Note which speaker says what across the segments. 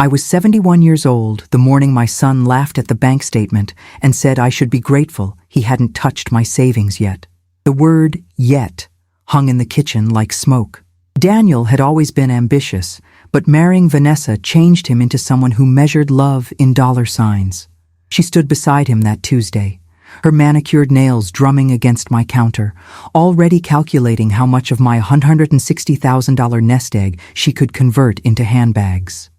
Speaker 1: I was 71 years old the morning my son laughed at the bank statement and said I should be grateful he hadn't touched my savings yet. The word yet hung in the kitchen like smoke. Daniel had always been ambitious, but marrying Vanessa changed him into someone who measured love in dollar signs. She stood beside him that Tuesday, her manicured nails drumming against my counter, already calculating how much of my $160,000 nest egg she could convert into handbags.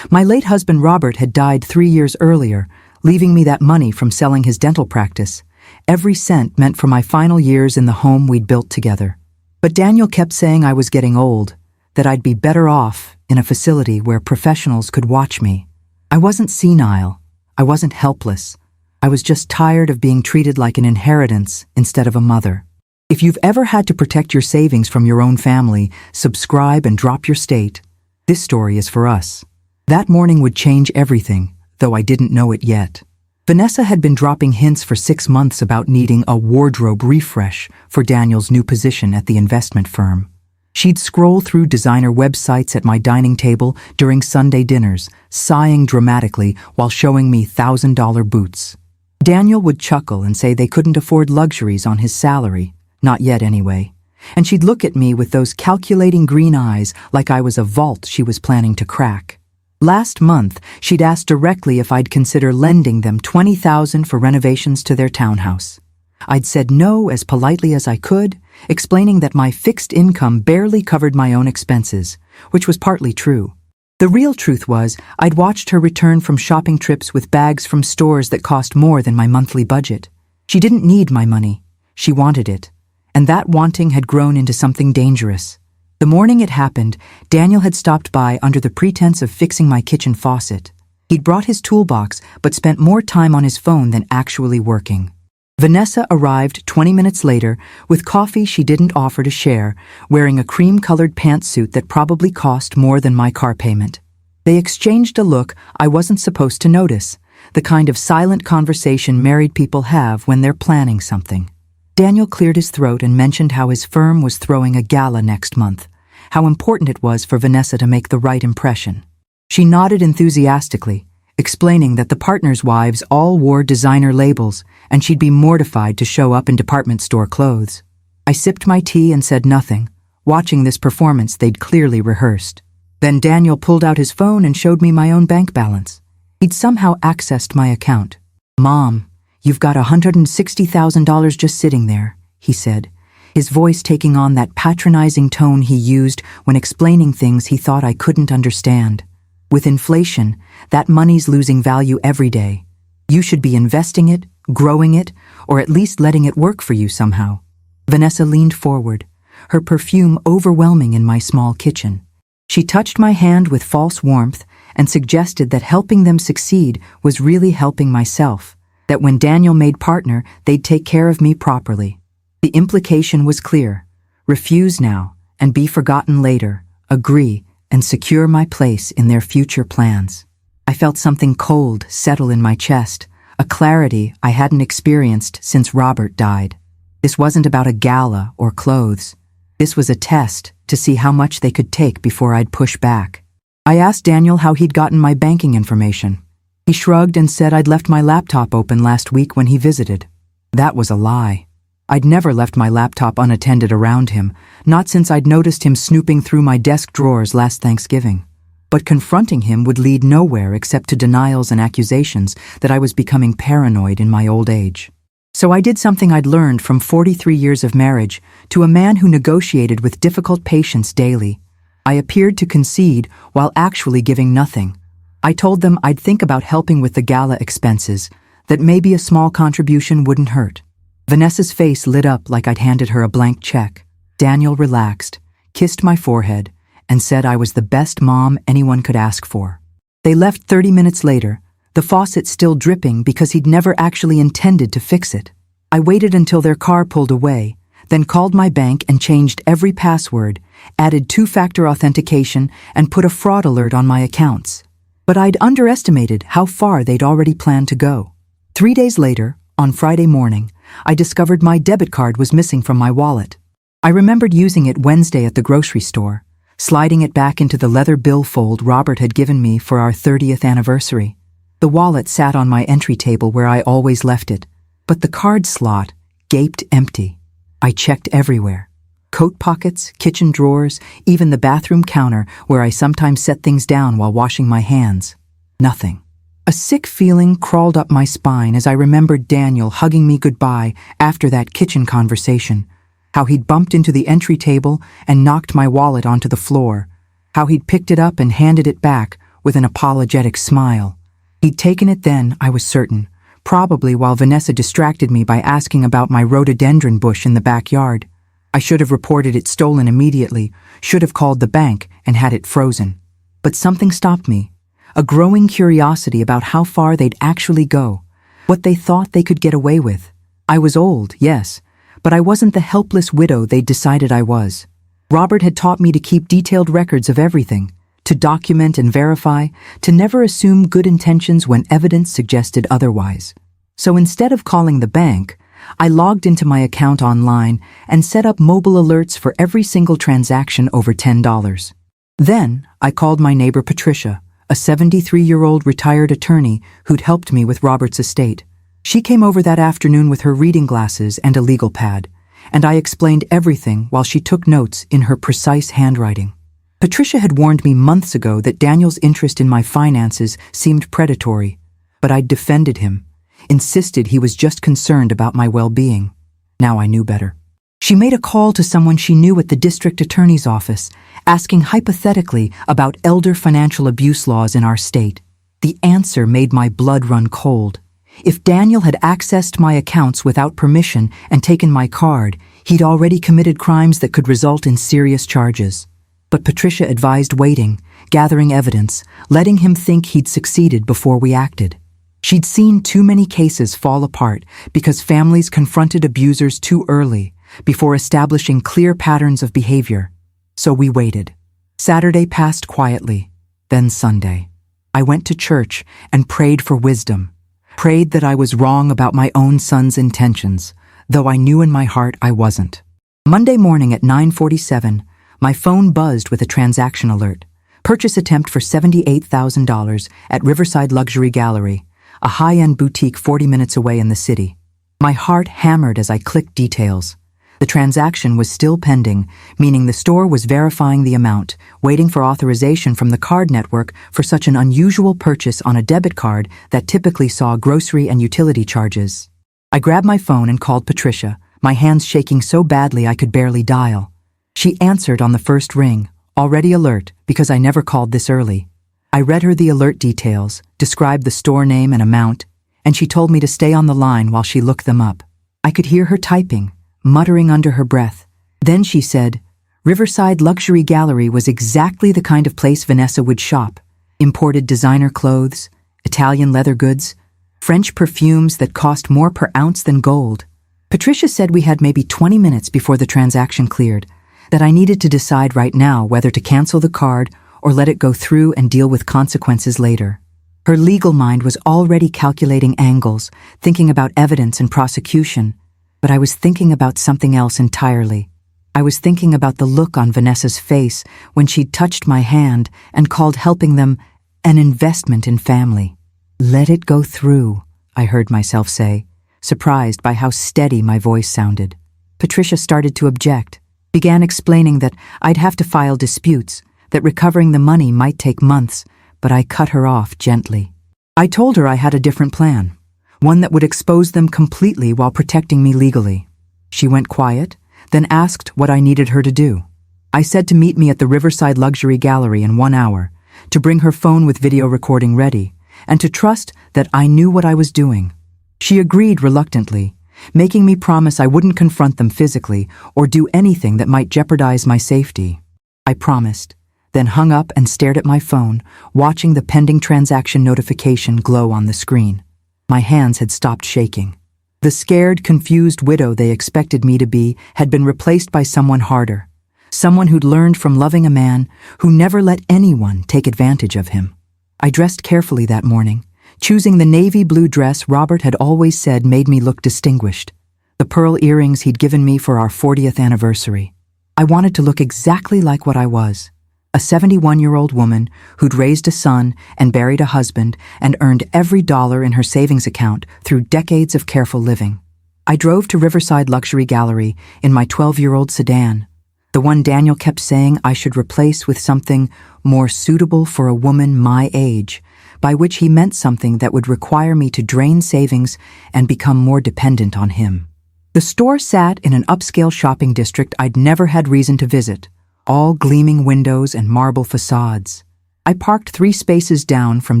Speaker 1: My late husband Robert had died 3 years earlier, leaving me that money from selling his dental practice. Every cent meant for my final years in the home we'd built together. But Daniel kept saying I was getting old, that I'd be better off in a facility where professionals could watch me. I wasn't senile. I wasn't helpless. I was just tired of being treated like an inheritance instead of a mother. If you've ever had to protect your savings from your own family, subscribe and drop your state. This story is for us. That morning would change everything, though I didn't know it yet. Vanessa had been dropping hints for 6 months about needing a wardrobe refresh for Daniel's new position at the investment firm. She'd scroll through designer websites at my dining table during Sunday dinners, sighing dramatically while showing me $1,000 boots. Daniel would chuckle and say they couldn't afford luxuries on his salary, not yet anyway. And she'd look at me with those calculating green eyes like I was a vault she was planning to crack. Last month, she'd asked directly if I'd consider lending them $20,000 for renovations to their townhouse. I'd said no as politely as I could, explaining that my fixed income barely covered my own expenses, which was partly true. The real truth was, I'd watched her return from shopping trips with bags from stores that cost more than my monthly budget. She didn't need my money. She wanted it. And that wanting had grown into something dangerous. The morning it happened, Daniel had stopped by under the pretense of fixing my kitchen faucet. He'd brought his toolbox, but spent more time on his phone than actually working. Vanessa arrived 20 minutes later with coffee she didn't offer to share, wearing a cream-colored pantsuit that probably cost more than my car payment. They exchanged a look I wasn't supposed to notice, the kind of silent conversation married people have when they're planning something. Daniel cleared his throat and mentioned how his firm was throwing a gala next month, how important it was for Vanessa to make the right impression. She nodded enthusiastically, explaining that the partners' wives all wore designer labels and she'd be mortified to show up in department store clothes. I sipped my tea and said nothing, watching this performance they'd clearly rehearsed. Then Daniel pulled out his phone and showed me my own bank balance. He'd somehow accessed my account. "Mom, you've got $160,000 just sitting there," he said, his voice taking on that patronizing tone he used when explaining things he thought I couldn't understand. "With inflation, that money's losing value every day. You should be investing it, growing it, or at least letting it work for you somehow." Vanessa leaned forward, her perfume overwhelming in my small kitchen. She touched my hand with false warmth and suggested that helping them succeed was really helping myself, that when Daniel made partner, they'd take care of me properly. The implication was clear: refuse now and be forgotten later, agree and secure my place in their future plans. I felt something cold settle in my chest, a clarity I hadn't experienced since Robert died. This wasn't about a gala or clothes. This was a test to see how much they could take before I'd push back. I asked Daniel how he'd gotten my banking information. He shrugged and said I'd left my laptop open last week when he visited. That was a lie. I'd never left my laptop unattended around him, not since I'd noticed him snooping through my desk drawers last Thanksgiving. But confronting him would lead nowhere except to denials and accusations that I was becoming paranoid in my old age. So I did something I'd learned from 43 years of marriage to a man who negotiated with difficult patience daily. I appeared to concede while actually giving nothing. I told them I'd think about helping with the gala expenses, that maybe a small contribution wouldn't hurt. Vanessa's face lit up like I'd handed her a blank check. Daniel relaxed, kissed my forehead, and said I was the best mom anyone could ask for. They left 30 minutes later, the faucet still dripping because he'd never actually intended to fix it. I waited until their car pulled away, then called my bank and changed every password, added two-factor authentication, and put a fraud alert on my accounts. But I'd underestimated how far they'd already planned to go. 3 days later, on Friday morning, I discovered my debit card was missing from my wallet. I remembered using it Wednesday at the grocery store, sliding it back into the leather billfold Robert had given me for our 30th anniversary. The wallet sat on my entry table where I always left it, but the card slot gaped empty. I checked everywhere. Coat pockets, kitchen drawers, even the bathroom counter where I sometimes set things down while washing my hands. Nothing. A sick feeling crawled up my spine as I remembered Daniel hugging me goodbye after that kitchen conversation, how he'd bumped into the entry table and knocked my wallet onto the floor, how he'd picked it up and handed it back with an apologetic smile. He'd taken it then, I was certain, probably while Vanessa distracted me by asking about my rhododendron bush in the backyard. I should have reported it stolen immediately, should have called the bank and had it frozen. But something stopped me, a growing curiosity about how far they'd actually go, what they thought they could get away with. I was old, yes, but I wasn't the helpless widow they'd decided I was. Robert had taught me to keep detailed records of everything, to document and verify, to never assume good intentions when evidence suggested otherwise. So instead of calling the bank, I logged into my account online and set up mobile alerts for every single transaction over $10. Then I called my neighbor Patricia, a 73-year-old retired attorney who'd helped me with Robert's estate. She came over that afternoon with her reading glasses and a legal pad, and I explained everything while she took notes in her precise handwriting. Patricia had warned me months ago that Daniel's interest in my finances seemed predatory, but I'd defended him, insisted he was just concerned about my well-being. Now I knew better. She made a call to someone she knew at the district attorney's office, asking hypothetically about elder financial abuse laws in our state. The answer made my blood run cold. If Daniel had accessed my accounts without permission and taken my card, he'd already committed crimes that could result in serious charges. But Patricia advised waiting, gathering evidence, letting him think he'd succeeded before we acted. She'd seen too many cases fall apart because families confronted abusers too early, before establishing clear patterns of behavior. So we waited. Saturday passed quietly, then Sunday. I went to church and prayed for wisdom, prayed that I was wrong about my own son's intentions, though I knew in my heart I wasn't. Monday morning at 9:47, my phone buzzed with a transaction alert. Purchase attempt for $78,000 at Riverside Luxury Gallery, a high-end boutique 40 minutes away in the city. My heart hammered as I clicked details. The transaction was still pending, meaning the store was verifying the amount, waiting for authorization from the card network for such an unusual purchase on a debit card that typically saw grocery and utility charges. I grabbed my phone and called Patricia, my hands shaking so badly I could barely dial. She answered on the first ring, already alert because I never called this early. I read her the alert details, described the store name and amount, and she told me to stay on the line while she looked them up. I could hear her typing, muttering under her breath. Then she said, Riverside Luxury Gallery was exactly the kind of place Vanessa would shop. Imported designer clothes, Italian leather goods, French perfumes that cost more per ounce than gold. Patricia said we had maybe 20 minutes before the transaction cleared, that I needed to decide right now whether to cancel the card or let it go through and deal with consequences later. Her legal mind was already calculating angles, thinking about evidence and prosecution, but I was thinking about something else entirely. I was thinking about the look on Vanessa's face when she'd touched my hand and called helping them an investment in family. Let it go through, I heard myself say, surprised by how steady my voice sounded. Patricia started to object, began explaining that I'd have to file disputes, that recovering the money might take months, but I cut her off gently. I told her I had a different plan, one that would expose them completely while protecting me legally. She went quiet, then asked what I needed her to do. I said to meet me at the Riverside Luxury Gallery in 1 hour, to bring her phone with video recording ready, and to trust that I knew what I was doing. She agreed reluctantly, making me promise I wouldn't confront them physically or do anything that might jeopardize my safety. I promised, then hung up and stared at my phone, watching the pending transaction notification glow on the screen. My hands had stopped shaking. The scared, confused widow they expected me to be had been replaced by someone harder, someone who'd learned from loving a man who never let anyone take advantage of him. I dressed carefully that morning, choosing the navy blue dress Robert had always said made me look distinguished, the pearl earrings he'd given me for our 40th anniversary. I wanted to look exactly like what I was, A 71-year-old woman who'd raised a son and buried a husband and earned every dollar in her savings account through decades of careful living. I drove to Riverside Luxury Gallery in my 12-year-old sedan, the one Daniel kept saying I should replace with something more suitable for a woman my age, by which he meant something that would require me to drain savings and become more dependent on him. The store sat in an upscale shopping district I'd never had reason to visit, all gleaming windows and marble facades. I parked 3 spaces down from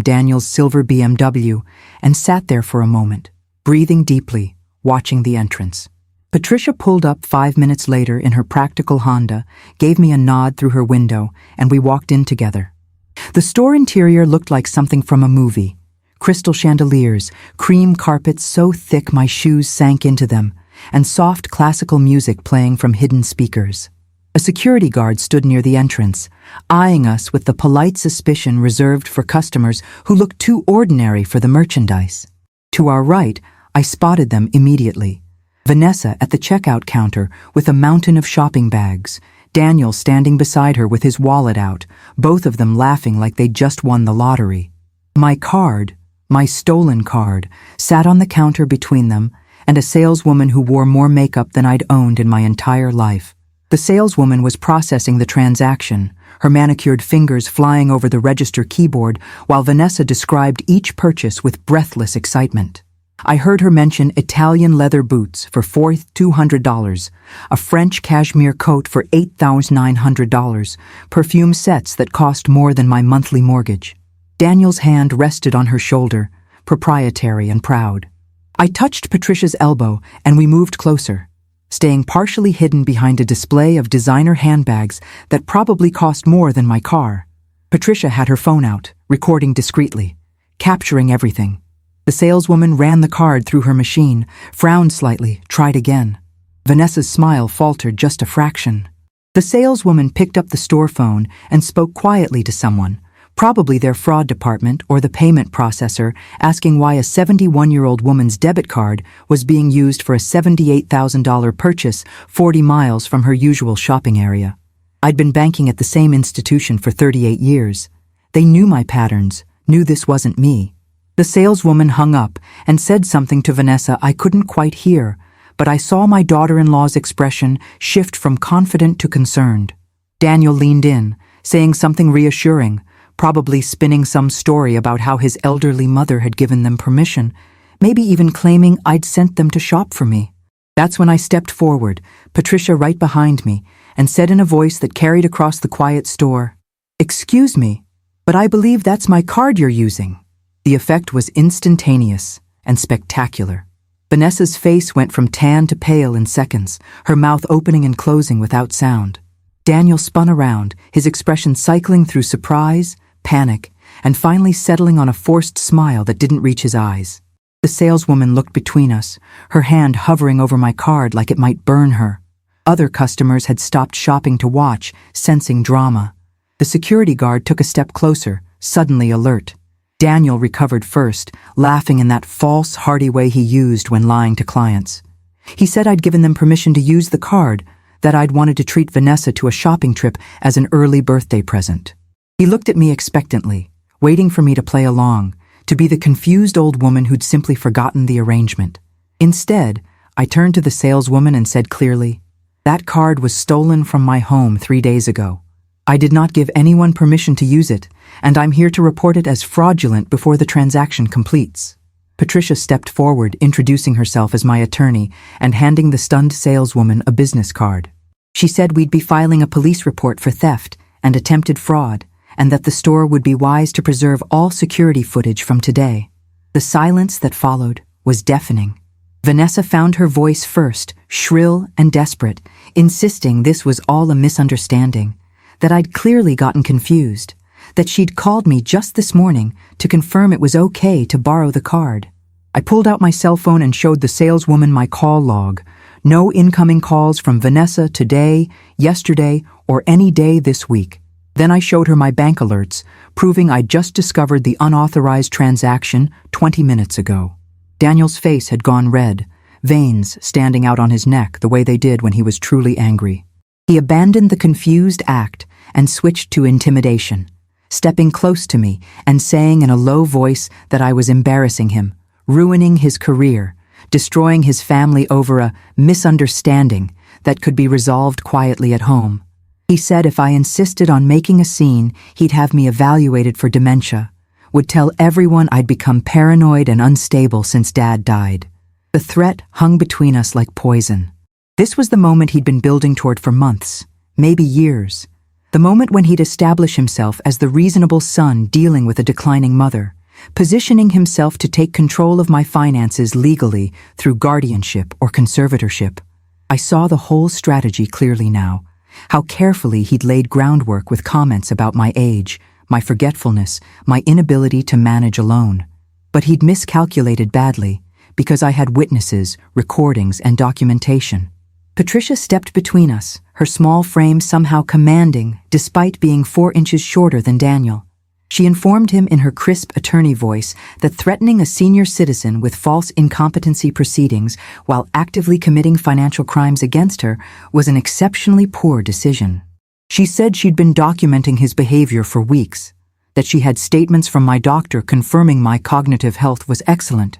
Speaker 1: Daniel's silver BMW and sat there for a moment, breathing deeply, watching the entrance. Patricia pulled up 5 minutes later in her practical Honda, gave me a nod through her window, and we walked in together. The store interior looked like something from a movie. Crystal chandeliers, cream carpets so thick my shoes sank into them, and soft classical music playing from hidden speakers. A security guard stood near the entrance, eyeing us with the polite suspicion reserved for customers who looked too ordinary for the merchandise. To our right, I spotted them immediately. Vanessa at the checkout counter with a mountain of shopping bags, Daniel standing beside her with his wallet out, both of them laughing like they'd just won the lottery. My card, my stolen card, sat on the counter between them, and a saleswoman who wore more makeup than I'd owned in my entire life. The saleswoman was processing the transaction, her manicured fingers flying over the register keyboard while Vanessa described each purchase with breathless excitement. I heard her mention Italian leather boots for $4,200, a French cashmere coat for $8,900, perfume sets that cost more than my monthly mortgage. Daniel's hand rested on her shoulder, proprietary and proud. I touched Patricia's elbow and we moved closer, staying partially hidden behind a display of designer handbags that probably cost more than my car. Patricia had her phone out, recording discreetly, capturing everything. The saleswoman ran the card through her machine, frowned slightly, tried again. Vanessa's smile faltered just a fraction. The saleswoman picked up the store phone and spoke quietly to someone, probably their fraud department or the payment processor, asking why a 71-year-old woman's debit card was being used for a $78,000 purchase 40 miles from her usual shopping area. I'd been banking at the same institution for 38 years. They knew my patterns, knew this wasn't me. The saleswoman hung up and said something to Vanessa I couldn't quite hear, but I saw my daughter-in-law's expression shift from confident to concerned. Daniel leaned in, saying something reassuring, probably spinning some story about how his elderly mother had given them permission, maybe even claiming I'd sent them to shop for me. That's when I stepped forward, Patricia right behind me, and said in a voice that carried across the quiet store, "Excuse me, but I believe that's my card you're using." The effect was instantaneous and spectacular. Vanessa's face went from tan to pale in seconds, her mouth opening and closing without sound. Daniel spun around, his expression cycling through surprise, panic, and finally settling on a forced smile that didn't reach his eyes. The saleswoman looked between us, her hand hovering over my card like it might burn her. Other customers had stopped shopping to watch, sensing drama. The security guard took a step closer, suddenly alert. Daniel recovered first, laughing in that false, hearty way he used when lying to clients. He said I'd given them permission to use the card, that I'd wanted to treat Vanessa to a shopping trip as an early birthday present. He looked at me expectantly, waiting for me to play along, to be the confused old woman who'd simply forgotten the arrangement. Instead, I turned to the saleswoman and said clearly, "That card was stolen from my home 3 days ago. I did not give anyone permission to use it, and I'm here to report it as fraudulent before the transaction completes." Patricia stepped forward, introducing herself as my attorney and handing the stunned saleswoman a business card. She said we'd be filing a police report for theft and attempted fraud, and that the store would be wise to preserve all security footage from today. The silence that followed was deafening. Vanessa found her voice first, shrill and desperate, insisting this was all a misunderstanding, that I'd clearly gotten confused, that she'd called me just this morning to confirm it was okay to borrow the card. I pulled out my cell phone and showed the saleswoman my call log. No incoming calls from Vanessa today, yesterday, or any day this week. Then I showed her my bank alerts, proving I'd just discovered the unauthorized transaction 20 minutes ago. Daniel's face had gone red, veins standing out on his neck the way they did when he was truly angry. He abandoned the confused act and switched to intimidation, stepping close to me and saying in a low voice that I was embarrassing him, ruining his career, destroying his family over a misunderstanding that could be resolved quietly at home. He said if I insisted on making a scene, he'd have me evaluated for dementia, would tell everyone I'd become paranoid and unstable since Dad died. The threat hung between us like poison. This was the moment he'd been building toward for months, maybe years. The moment when he'd establish himself as the reasonable son dealing with a declining mother, positioning himself to take control of my finances legally through guardianship or conservatorship. I saw the whole strategy clearly now, how carefully he'd laid groundwork with comments about my age, my forgetfulness, my inability to manage alone. But he'd miscalculated badly, because I had witnesses, recordings, and documentation. Patricia stepped between us, her small frame somehow commanding, despite being 4 inches shorter than Daniel. She informed him in her crisp attorney voice that threatening a senior citizen with false incompetency proceedings while actively committing financial crimes against her was an exceptionally poor decision. She said she'd been documenting his behavior for weeks, that she had statements from my doctor confirming my cognitive health was excellent,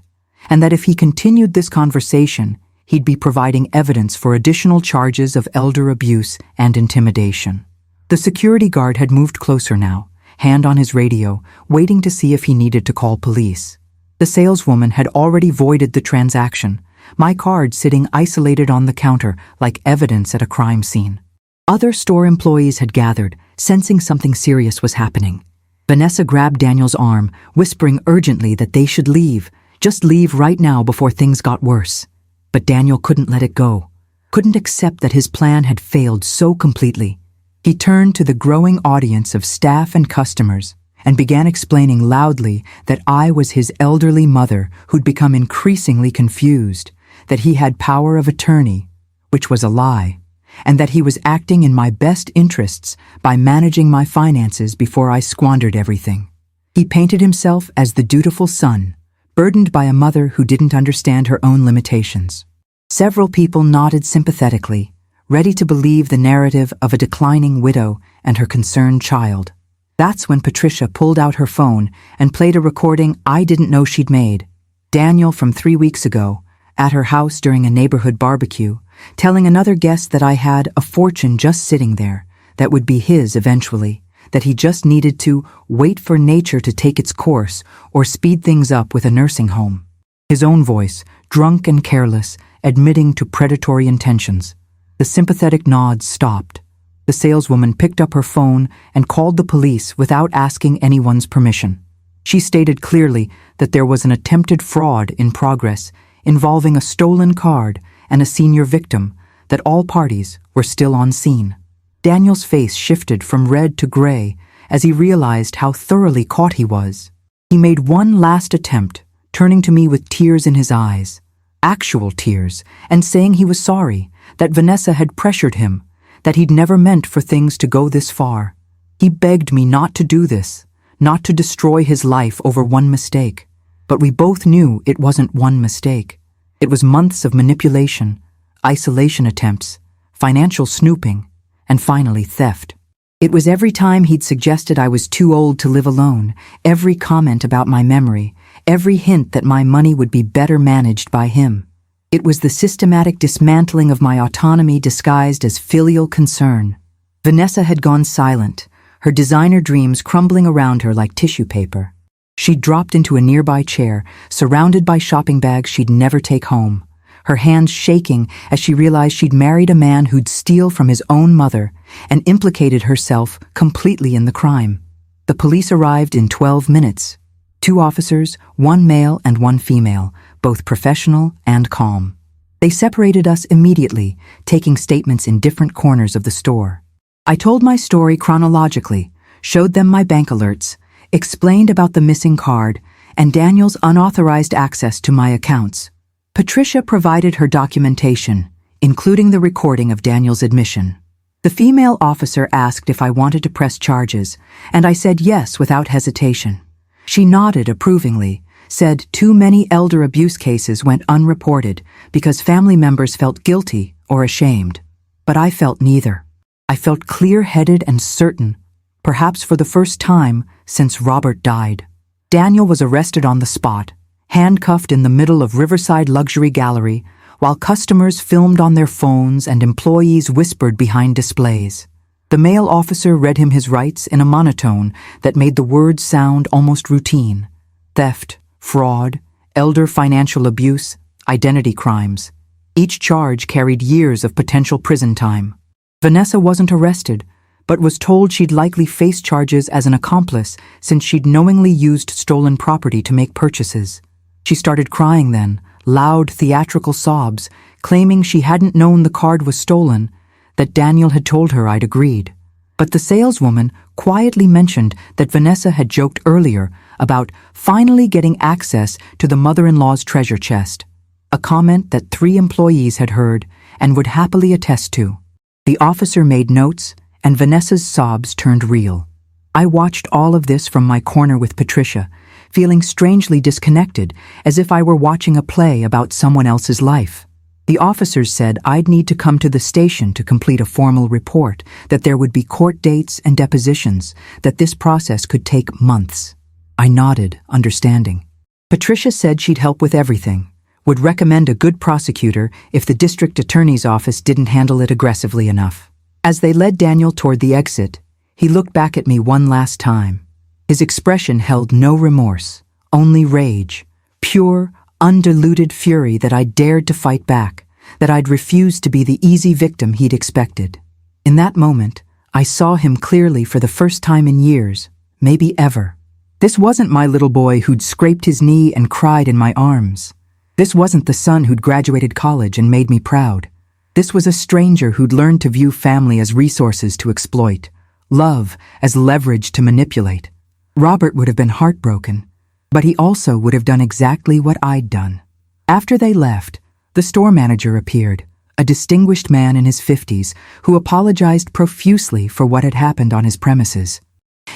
Speaker 1: and that if he continued this conversation, he'd be providing evidence for additional charges of elder abuse and intimidation. The security guard had moved closer now, hand on his radio, waiting to see if he needed to call police. The saleswoman had already voided the transaction, my card sitting isolated on the counter like evidence at a crime scene. Other store employees had gathered, sensing something serious was happening. Vanessa grabbed Daniel's arm, whispering urgently that they should leave, just leave right now before things got worse. But Daniel couldn't let it go, couldn't accept that his plan had failed so completely. He turned to the growing audience of staff and customers and began explaining loudly that I was his elderly mother who'd become increasingly confused, that he had power of attorney, which was a lie, and that he was acting in my best interests by managing my finances before I squandered everything. He painted himself as the dutiful son, burdened by a mother who didn't understand her own limitations. Several people nodded sympathetically, ready to believe the narrative of a declining widow and her concerned child. That's when Patricia pulled out her phone and played a recording I didn't know she'd made. Daniel from 3 weeks ago, at her house during a neighborhood barbecue, telling another guest that I had a fortune just sitting there, that would be his eventually, that he just needed to wait for nature to take its course or speed things up with a nursing home. His own voice, drunk and careless, admitting to predatory intentions. The sympathetic nods stopped. The saleswoman picked up her phone and called the police without asking anyone's permission. She stated clearly that there was an attempted fraud in progress involving a stolen card and a senior victim, that all parties were still on scene. Daniel's face shifted from red to gray as he realized how thoroughly caught he was. He made one last attempt, turning to me with tears in his eyes, actual tears, and saying he was sorry, that Vanessa had pressured him, that he'd never meant for things to go this far. He begged me not to do this, not to destroy his life over one mistake. But we both knew it wasn't one mistake. It was months of manipulation, isolation attempts, financial snooping, and finally theft. It was every time he'd suggested I was too old to live alone, every comment about my memory, every hint that my money would be better managed by him. It was the systematic dismantling of my autonomy disguised as filial concern. Vanessa had gone silent, her designer dreams crumbling around her like tissue paper. She dropped into a nearby chair, surrounded by shopping bags she'd never take home, her hands shaking as she realized she'd married a man who'd steal from his own mother and implicated herself completely in the crime. The police arrived in 12 minutes. 2 officers, 1 male and 1 female, both professional and calm. They separated us immediately, taking statements in different corners of the store. I told my story chronologically, showed them my bank alerts, explained about the missing card, and Daniel's unauthorized access to my accounts. Patricia provided her documentation, including the recording of Daniel's admission. The female officer asked if I wanted to press charges, and I said yes without hesitation. She nodded approvingly, said too many elder abuse cases went unreported because family members felt guilty or ashamed. But I felt neither. I felt clear-headed and certain, perhaps for the first time since Robert died. Daniel was arrested on the spot, handcuffed in the middle of Riverside Luxury Gallery, while customers filmed on their phones and employees whispered behind displays. The male officer read him his rights in a monotone that made the words sound almost routine. Theft, fraud, elder financial abuse, identity crimes. Each charge carried years of potential prison time. Vanessa wasn't arrested, but was told she'd likely face charges as an accomplice since she'd knowingly used stolen property to make purchases. She started crying then, loud theatrical sobs, claiming she hadn't known the card was stolen, that Daniel had told her I'd agreed. But the saleswoman quietly mentioned that Vanessa had joked earlier about finally getting access to the mother-in-law's treasure chest, a comment that 3 employees had heard and would happily attest to. The officer made notes, and Vanessa's sobs turned real. I watched all of this from my corner with Patricia, feeling strangely disconnected, as if I were watching a play about someone else's life. The officers said I'd need to come to the station to complete a formal report, that there would be court dates and depositions, that this process could take months. I nodded, understanding. Patricia said she'd help with everything, would recommend a good prosecutor if the district attorney's office didn't handle it aggressively enough. As they led Daniel toward the exit, he looked back at me one last time. His expression held no remorse, only rage, pure, undiluted fury that I dared to fight back, that I'd refused to be the easy victim he'd expected. In that moment, I saw him clearly for the first time in years, maybe ever. This wasn't my little boy who'd scraped his knee and cried in my arms. This wasn't the son who'd graduated college and made me proud. This was a stranger who'd learned to view family as resources to exploit, love as leverage to manipulate. Robert would have been heartbroken, but he also would have done exactly what I'd done. After they left, the store manager appeared, a distinguished man in his 50s who apologized profusely for what had happened on his premises.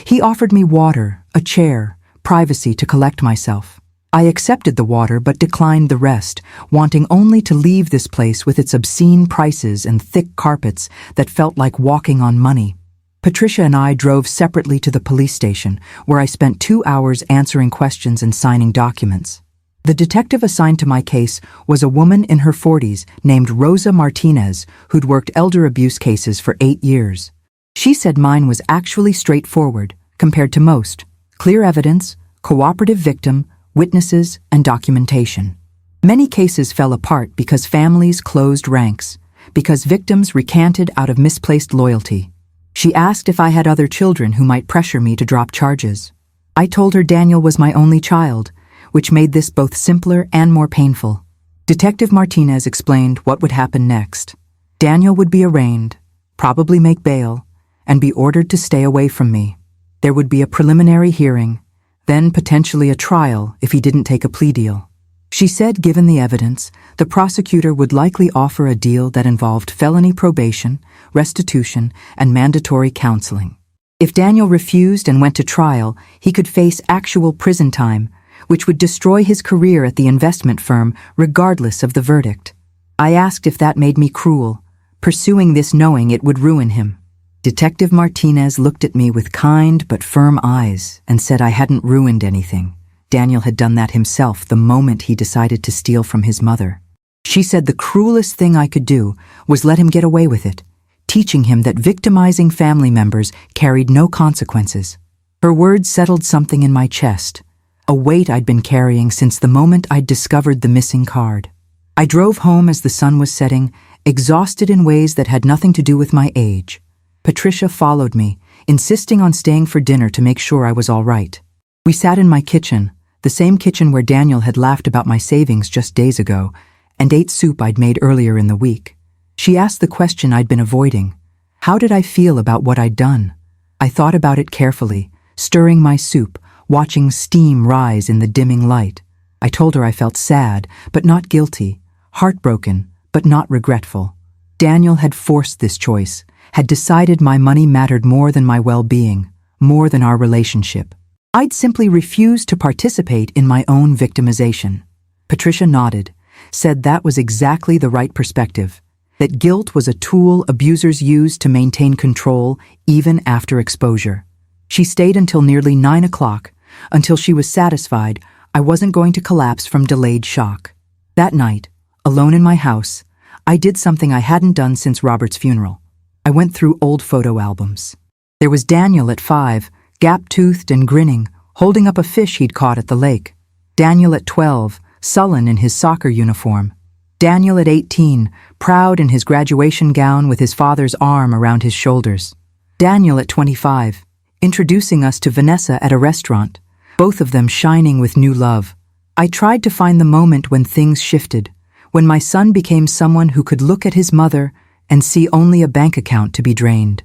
Speaker 1: He offered me water, a chair, privacy to collect myself. I accepted the water but declined the rest, wanting only to leave this place with its obscene prices and thick carpets that felt like walking on money. Patricia and I drove separately to the police station, where I spent 2 hours answering questions and signing documents. The detective assigned to my case was a woman in her 40s named Rosa Martinez, who'd worked elder abuse cases for 8 years. She said mine was actually straightforward, compared to most. Clear evidence, cooperative victim, witnesses, and documentation. Many cases fell apart because families closed ranks, because victims recanted out of misplaced loyalty. She asked if I had other children who might pressure me to drop charges. I told her Daniel was my only child, which made this both simpler and more painful. Detective Martinez explained what would happen next. Daniel would be arraigned, probably make bail, and be ordered to stay away from me. There would be a preliminary hearing, then potentially a trial if he didn't take a plea deal. She said given the evidence, the prosecutor would likely offer a deal that involved felony probation, restitution, and mandatory counseling. If Daniel refused and went to trial, he could face actual prison time, which would destroy his career at the investment firm regardless of the verdict. I asked if that made me cruel, pursuing this knowing it would ruin him. Detective Martinez looked at me with kind but firm eyes and said I hadn't ruined anything. Daniel had done that himself the moment he decided to steal from his mother. She said the cruelest thing I could do was let him get away with it, teaching him that victimizing family members carried no consequences. Her words settled something in my chest, a weight I'd been carrying since the moment I'd discovered the missing card. I drove home as the sun was setting, exhausted in ways that had nothing to do with my age. Patricia followed me, insisting on staying for dinner to make sure I was all right. We sat in my kitchen, the same kitchen where Daniel had laughed about my savings just days ago, and ate soup I'd made earlier in the week. She asked the question I'd been avoiding. How did I feel about what I'd done? I thought about it carefully, stirring my soup, watching steam rise in the dimming light. I told her I felt sad, but not guilty, heartbroken, but not regretful. Daniel had forced this choice, had decided my money mattered more than my well-being, more than our relationship. I'd simply refused to participate in my own victimization. Patricia nodded, said that was exactly the right perspective, that guilt was a tool abusers used to maintain control even after exposure. She stayed until nearly 9 o'clock, until she was satisfied I wasn't going to collapse from delayed shock. That night, alone in my house, I did something I hadn't done since Robert's funeral. I went through old photo albums. There was Daniel at 5, gap-toothed and grinning, holding up a fish he'd caught at the lake. Daniel at 12, sullen in his soccer uniform. Daniel at 18, proud in his graduation gown with his father's arm around his shoulders. Daniel at 25, introducing us to Vanessa at a restaurant, both of them shining with new love. I tried to find the moment when things shifted, when my son became someone who could look at his mother and see only a bank account to be drained.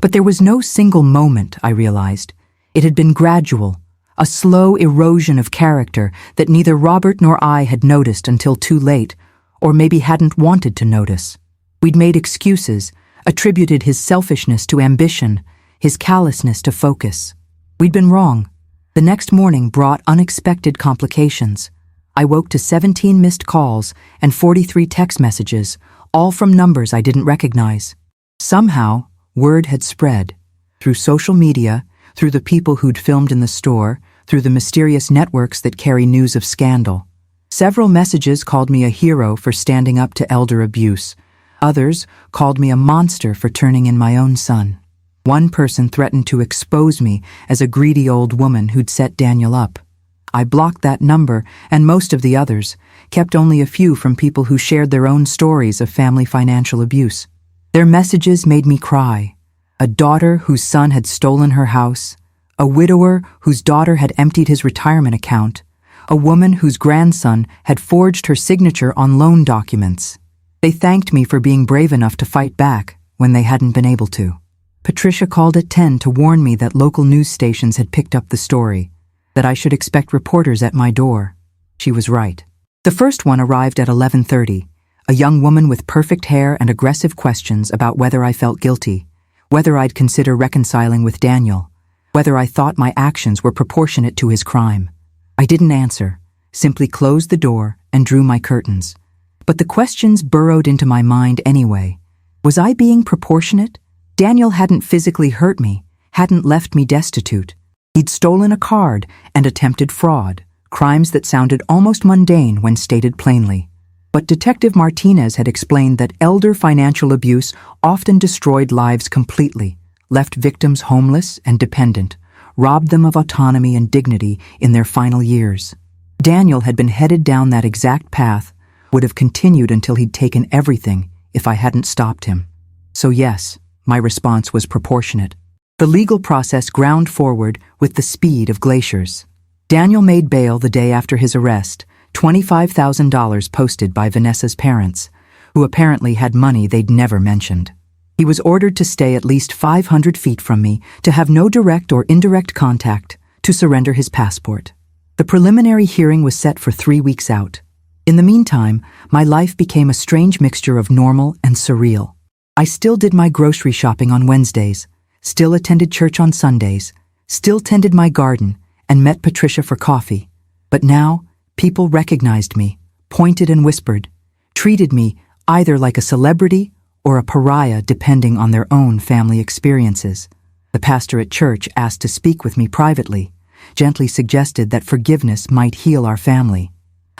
Speaker 1: But there was no single moment, I realized. It had been gradual, a slow erosion of character that neither Robert nor I had noticed until too late, or maybe hadn't wanted to notice. We'd made excuses, attributed his selfishness to ambition, his callousness to focus. We'd been wrong. The next morning brought unexpected complications. I woke to 17 missed calls and 43 text messages, all from numbers I didn't recognize. Somehow, word had spread. Through social media, through the people who'd filmed in the store, through the mysterious networks that carry news of scandal. Several messages called me a hero for standing up to elder abuse. Others called me a monster for turning in my own son. One person threatened to expose me as a greedy old woman who'd set Daniel up. I blocked that number and most of the others, kept only a few from people who shared their own stories of family financial abuse. Their messages made me cry. A daughter whose son had stolen her house, a widower whose daughter had emptied his retirement account, a woman whose grandson had forged her signature on loan documents. They thanked me for being brave enough to fight back when they hadn't been able to. Patricia called at 10 to warn me that local news stations had picked up the story, that I should expect reporters at my door. She was right. The first one arrived at 11:30, a young woman with perfect hair and aggressive questions about whether I felt guilty, whether I'd consider reconciling with Daniel, whether I thought my actions were proportionate to his crime. I didn't answer, simply closed the door and drew my curtains. But the questions burrowed into my mind anyway. Was I being proportionate? Daniel hadn't physically hurt me, hadn't left me destitute. He'd stolen a card and attempted fraud, crimes that sounded almost mundane when stated plainly. But Detective Martinez had explained that elder financial abuse often destroyed lives completely, left victims homeless and dependent, robbed them of autonomy and dignity in their final years. Daniel had been headed down that exact path, would have continued until he'd taken everything if I hadn't stopped him. So yes, my response was proportionate. The legal process ground forward with the speed of glaciers. Daniel made bail the day after his arrest, $25,000 posted by Vanessa's parents, who apparently had money they'd never mentioned. He was ordered to stay at least 500 feet from me, to have no direct or indirect contact, to surrender his passport. The preliminary hearing was set for 3 weeks out. In the meantime, my life became a strange mixture of normal and surreal. I still did my grocery shopping on Wednesdays, still attended church on Sundays, still tended my garden, and met Patricia for coffee. But now, people recognized me, pointed and whispered, treated me either like a celebrity or a pariah depending on their own family experiences. The pastor at church asked to speak with me privately, gently suggested that forgiveness might heal our family.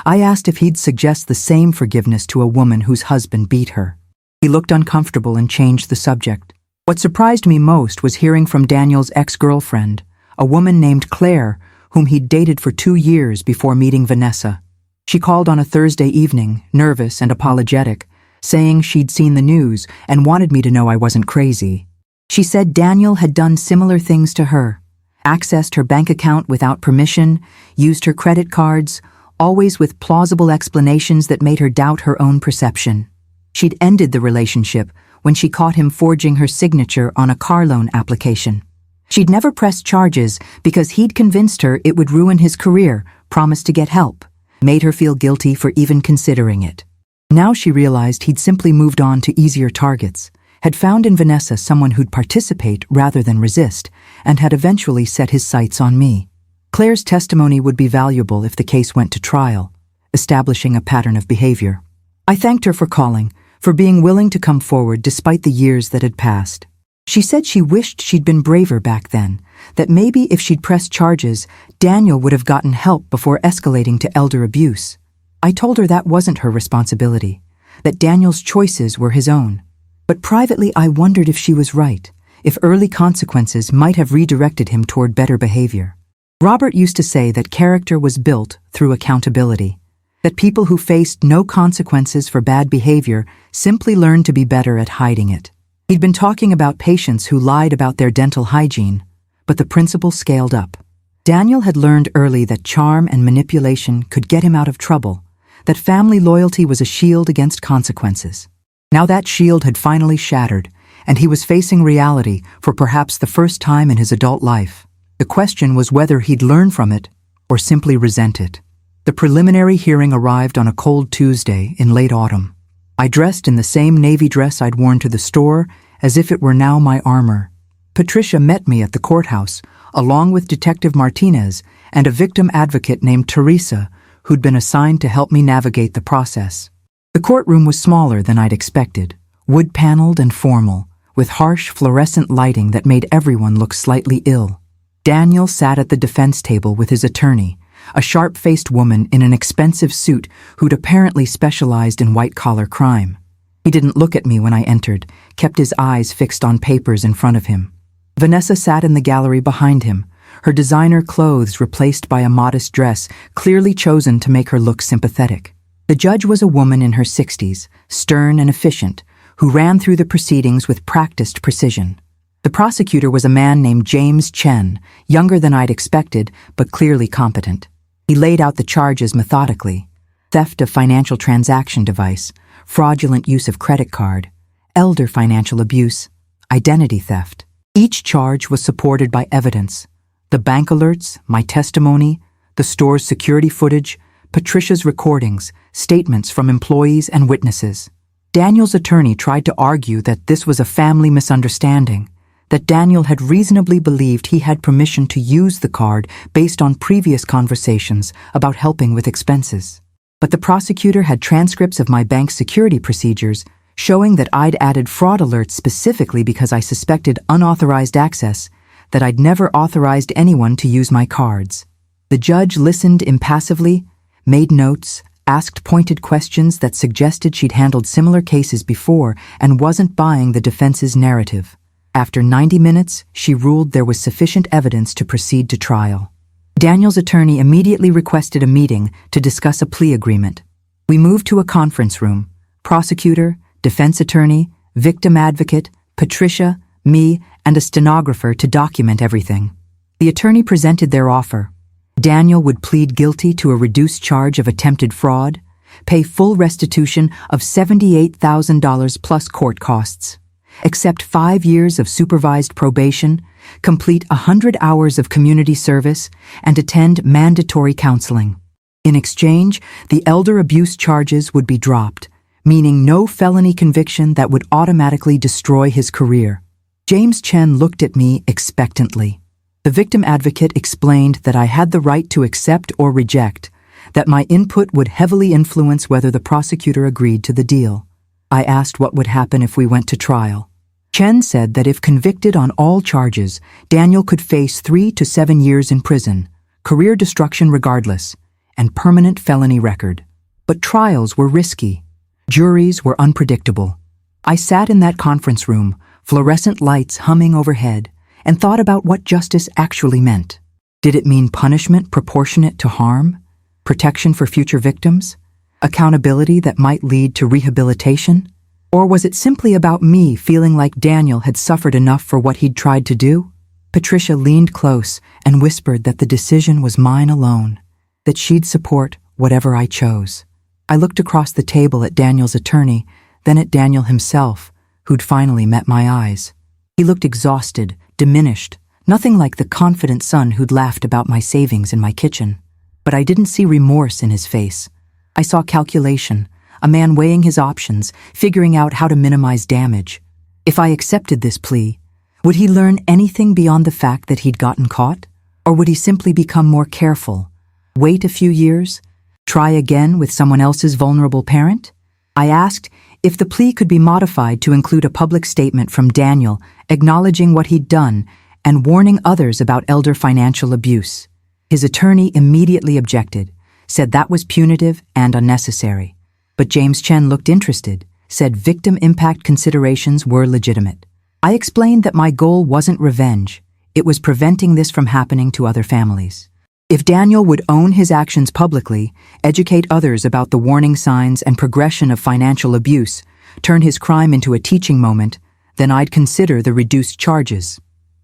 Speaker 1: I asked if he'd suggest the same forgiveness to a woman whose husband beat her. He looked uncomfortable and changed the subject. What surprised me most was hearing from Daniel's ex-girlfriend, a woman named Claire, whom he'd dated for 2 years before meeting Vanessa. She called on a Thursday evening, nervous and apologetic, saying she'd seen the news and wanted me to know I wasn't crazy. She said Daniel had done similar things to her, accessed her bank account without permission, used her credit cards, always with plausible explanations that made her doubt her own perception. She'd ended the relationship when she caught him forging her signature on a car loan application. She'd never pressed charges because he'd convinced her it would ruin his career, promised to get help, made her feel guilty for even considering it. Now she realized he'd simply moved on to easier targets, had found in Vanessa someone who'd participate rather than resist, and had eventually set his sights on me. Claire's testimony would be valuable if the case went to trial, establishing a pattern of behavior. I thanked her for calling, for being willing to come forward despite the years that had passed. She said she wished she'd been braver back then, that maybe if she'd pressed charges, Daniel would have gotten help before escalating to elder abuse. I told her that wasn't her responsibility, that Daniel's choices were his own. But privately I wondered if she was right, if early consequences might have redirected him toward better behavior. Robert used to say that character was built through accountability, that people who faced no consequences for bad behavior simply learned to be better at hiding it. He'd been talking about patients who lied about their dental hygiene, but the principle scaled up. Daniel had learned early that charm and manipulation could get him out of trouble, that family loyalty was a shield against consequences. Now that shield had finally shattered, and he was facing reality for perhaps the first time in his adult life. The question was whether he'd learn from it or simply resent it. The preliminary hearing arrived on a cold Tuesday in late autumn. I dressed in the same navy dress I'd worn to the store, as if it were now my armor. Patricia met me at the courthouse, along with Detective Martinez and a victim advocate named Teresa, who'd been assigned to help me navigate the process. The courtroom was smaller than I'd expected, wood-paneled and formal, with harsh fluorescent lighting that made everyone look slightly ill. Daniel sat at the defense table with his attorney, a sharp-faced woman in an expensive suit who'd apparently specialized in white-collar crime. He didn't look at me when I entered, kept his eyes fixed on papers in front of him. Vanessa sat in the gallery behind him, her designer clothes replaced by a modest dress clearly chosen to make her look sympathetic. The judge was a woman in her 60s, stern and efficient, who ran through the proceedings with practiced precision. The prosecutor was a man named James Chen, younger than I'd expected, but clearly competent. He laid out the charges methodically: theft of financial transaction device, fraudulent use of credit card, elder financial abuse, identity theft. Each charge was supported by evidence: the bank alerts, my testimony, the store's security footage, Patricia's recordings, statements from employees and witnesses. Daniel's attorney tried to argue that this was a family misunderstanding, that Daniel had reasonably believed he had permission to use the card based on previous conversations about helping with expenses. But the prosecutor had transcripts of my bank security procedures showing that I'd added fraud alerts specifically because I suspected unauthorized access, that I'd never authorized anyone to use my cards. The judge listened impassively, made notes, asked pointed questions that suggested she'd handled similar cases before and wasn't buying the defense's narrative. After 90 minutes, she ruled there was sufficient evidence to proceed to trial. Daniel's attorney immediately requested a meeting to discuss a plea agreement. We moved to a conference room: prosecutor, defense attorney, victim advocate, Patricia, me, and a stenographer to document everything. The attorney presented their offer. Daniel would plead guilty to a reduced charge of attempted fraud, pay full restitution of $78,000 plus court costs, accept 5 years of supervised probation, complete 100 hours of community service, and attend mandatory counseling. In exchange, the elder abuse charges would be dropped, meaning no felony conviction that would automatically destroy his career. James Chen looked at me expectantly. The victim advocate explained that I had the right to accept or reject, that my input would heavily influence whether the prosecutor agreed to the deal. I asked what would happen if we went to trial. Chen said that if convicted on all charges, Daniel could face 3 to 7 years in prison, career destruction regardless, and permanent felony record. But trials were risky. Juries were unpredictable. I sat in that conference room, fluorescent lights humming overhead, and thought about what justice actually meant. Did it mean punishment proportionate to harm? Protection for future victims? Accountability that might lead to rehabilitation? Or was it simply about me feeling like Daniel had suffered enough for what he'd tried to do? Patricia leaned close and whispered that the decision was mine alone, that she'd support whatever I chose. I looked across the table at Daniel's attorney, then at Daniel himself, who'd finally met my eyes. He looked exhausted, diminished, nothing like the confident son who'd laughed about my savings in my kitchen. But I didn't see remorse in his face. I saw calculation, a man weighing his options, figuring out how to minimize damage. If I accepted this plea, would he learn anything beyond the fact that he'd gotten caught? Or would he simply become more careful? Wait a few years? Try again with someone else's vulnerable parent? I asked, If the plea could be modified to include a public statement from Daniel acknowledging what he'd done and warning others about elder financial abuse. His attorney immediately objected, said that was punitive and unnecessary. But James Chen looked interested, said victim impact considerations were legitimate. I explained that my goal wasn't revenge, it was preventing this from happening to other families. If Daniel would own his actions publicly, educate others about the warning signs and progression of financial abuse, turn his crime into a teaching moment, then I'd consider the reduced charges.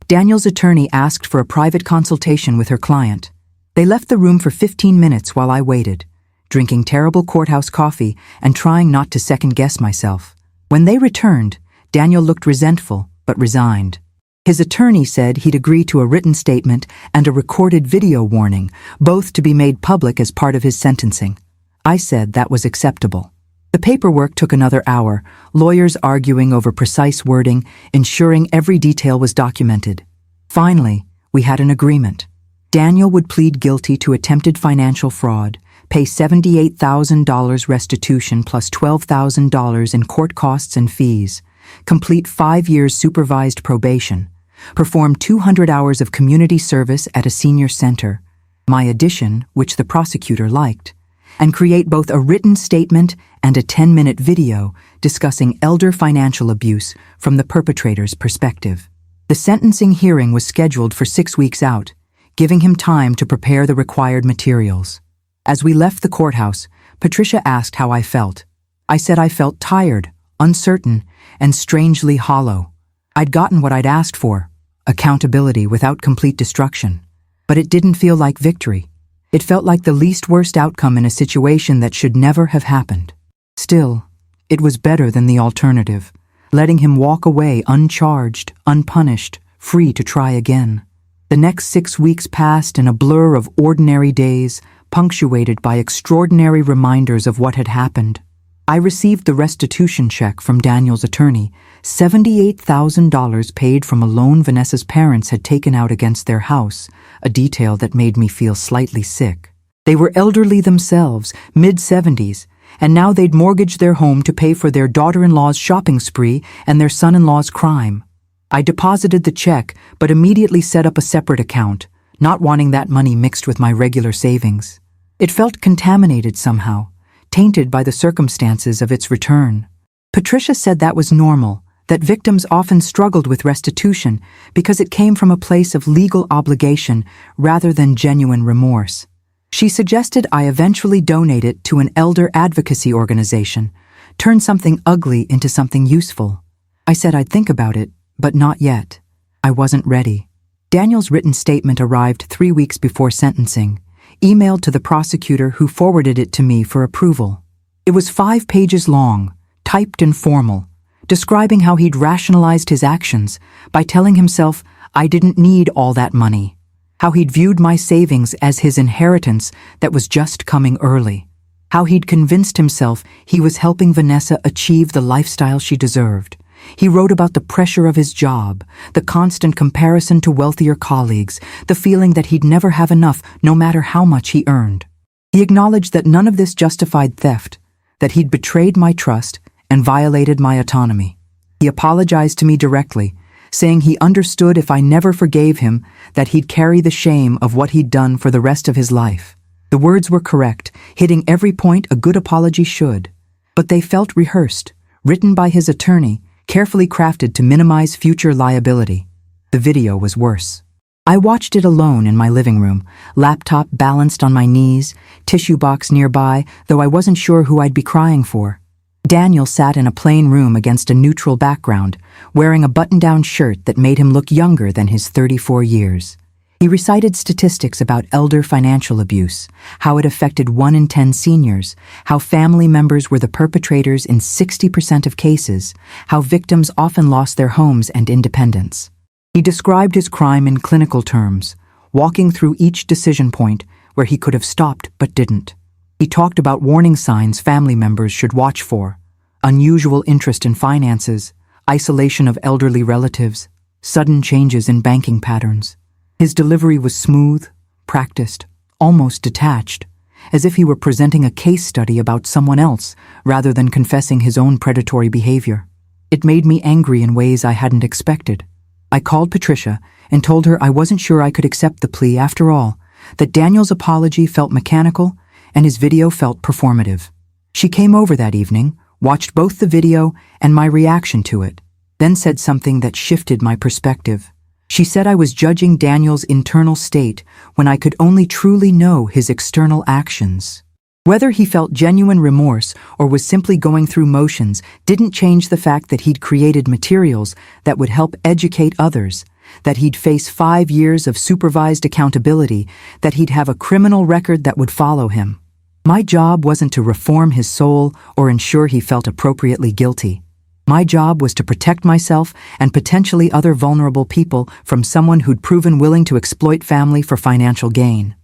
Speaker 1: Daniel's attorney asked for a private consultation with her client. They left the room for 15 minutes while I waited, drinking terrible courthouse coffee and trying not to second-guess myself. When they returned, Daniel looked resentful but resigned. His attorney said he'd agree to a written statement and a recorded video warning, both to be made public as part of his sentencing. I said that was acceptable. The paperwork took another hour, lawyers arguing over precise wording, ensuring every detail was documented. Finally, we had an agreement. Daniel would plead guilty to attempted financial fraud, pay $78,000 restitution plus $12,000 in court costs and fees, complete 5 years supervised probation, perform 200 hours of community service at a senior center, my addition, which the prosecutor liked, and create both a written statement and a 10-minute video discussing elder financial abuse from the perpetrator's perspective. The sentencing hearing was scheduled for 6 weeks out, giving him time to prepare the required materials. As we left the courthouse, Patricia asked how I felt. I said I felt tired, uncertain, and strangely hollow. I'd gotten what I'd asked for, accountability without complete destruction. But it didn't feel like victory. It felt like the least worst outcome in a situation that should never have happened. Still, it was better than the alternative, letting him walk away uncharged, unpunished, free to try again. The next 6 weeks passed in a blur of ordinary days, punctuated by extraordinary reminders of what had happened. I received the restitution check from Daniel's attorney, $78,000 paid from a loan Vanessa's parents had taken out against their house, a detail that made me feel slightly sick. They were elderly themselves, mid-70s, and now they'd mortgaged their home to pay for their daughter-in-law's shopping spree and their son-in-law's crime. I deposited the check, but immediately set up a separate account, not wanting that money mixed with my regular savings. It felt contaminated somehow, tainted by the circumstances of its return. Patricia said that was normal, that victims often struggled with restitution because it came from a place of legal obligation rather than genuine remorse. She suggested I eventually donate it to an elder advocacy organization, turn something ugly into something useful. I said I'd think about it, but not yet. I wasn't ready. Daniel's written statement arrived 3 weeks before sentencing, emailed to the prosecutor who forwarded it to me for approval. It was 5 pages long, typed and formal, describing how he'd rationalized his actions by telling himself I didn't need all that money, how he'd viewed my savings as his inheritance that was just coming early, how he'd convinced himself he was helping Vanessa achieve the lifestyle she deserved. He wrote about the pressure of his job, the constant comparison to wealthier colleagues, the feeling that he'd never have enough no matter how much he earned. He acknowledged that none of this justified theft, that he'd betrayed my trust and violated my autonomy. He apologized to me directly, saying he understood if I never forgave him that he'd carry the shame of what he'd done for the rest of his life. The words were correct, hitting every point a good apology should. But they felt rehearsed, written by his attorney, carefully crafted to minimize future liability. The video was worse. I watched it alone in my living room, laptop balanced on my knees, tissue box nearby, though I wasn't sure who I'd be crying for. Daniel sat in a plain room against a neutral background, wearing a button-down shirt that made him look younger than his 34 years. He recited statistics about elder financial abuse, how it affected 1 in 10 seniors, how family members were the perpetrators in 60% of cases, how victims often lost their homes and independence. He described his crime in clinical terms, walking through each decision point where he could have stopped but didn't. He talked about warning signs family members should watch for: unusual interest in finances, isolation of elderly relatives, sudden changes in banking patterns. His delivery was smooth, practiced, almost detached, as if he were presenting a case study about someone else rather than confessing his own predatory behavior. It made me angry in ways I hadn't expected. I called Patricia and told her I wasn't sure I could accept the plea after all, that Daniel's apology felt mechanical and his video felt performative. She came over that evening, watched both the video and my reaction to it, then said something that shifted my perspective. She said I was judging Daniel's internal state when I could only truly know his external actions. Whether he felt genuine remorse or was simply going through motions didn't change the fact that he'd created materials that would help educate others, that he'd face 5 years of supervised accountability, that he'd have a criminal record that would follow him. My job wasn't to reform his soul or ensure he felt appropriately guilty. My job was to protect myself and potentially other vulnerable people from someone who'd proven willing to exploit family for financial gain.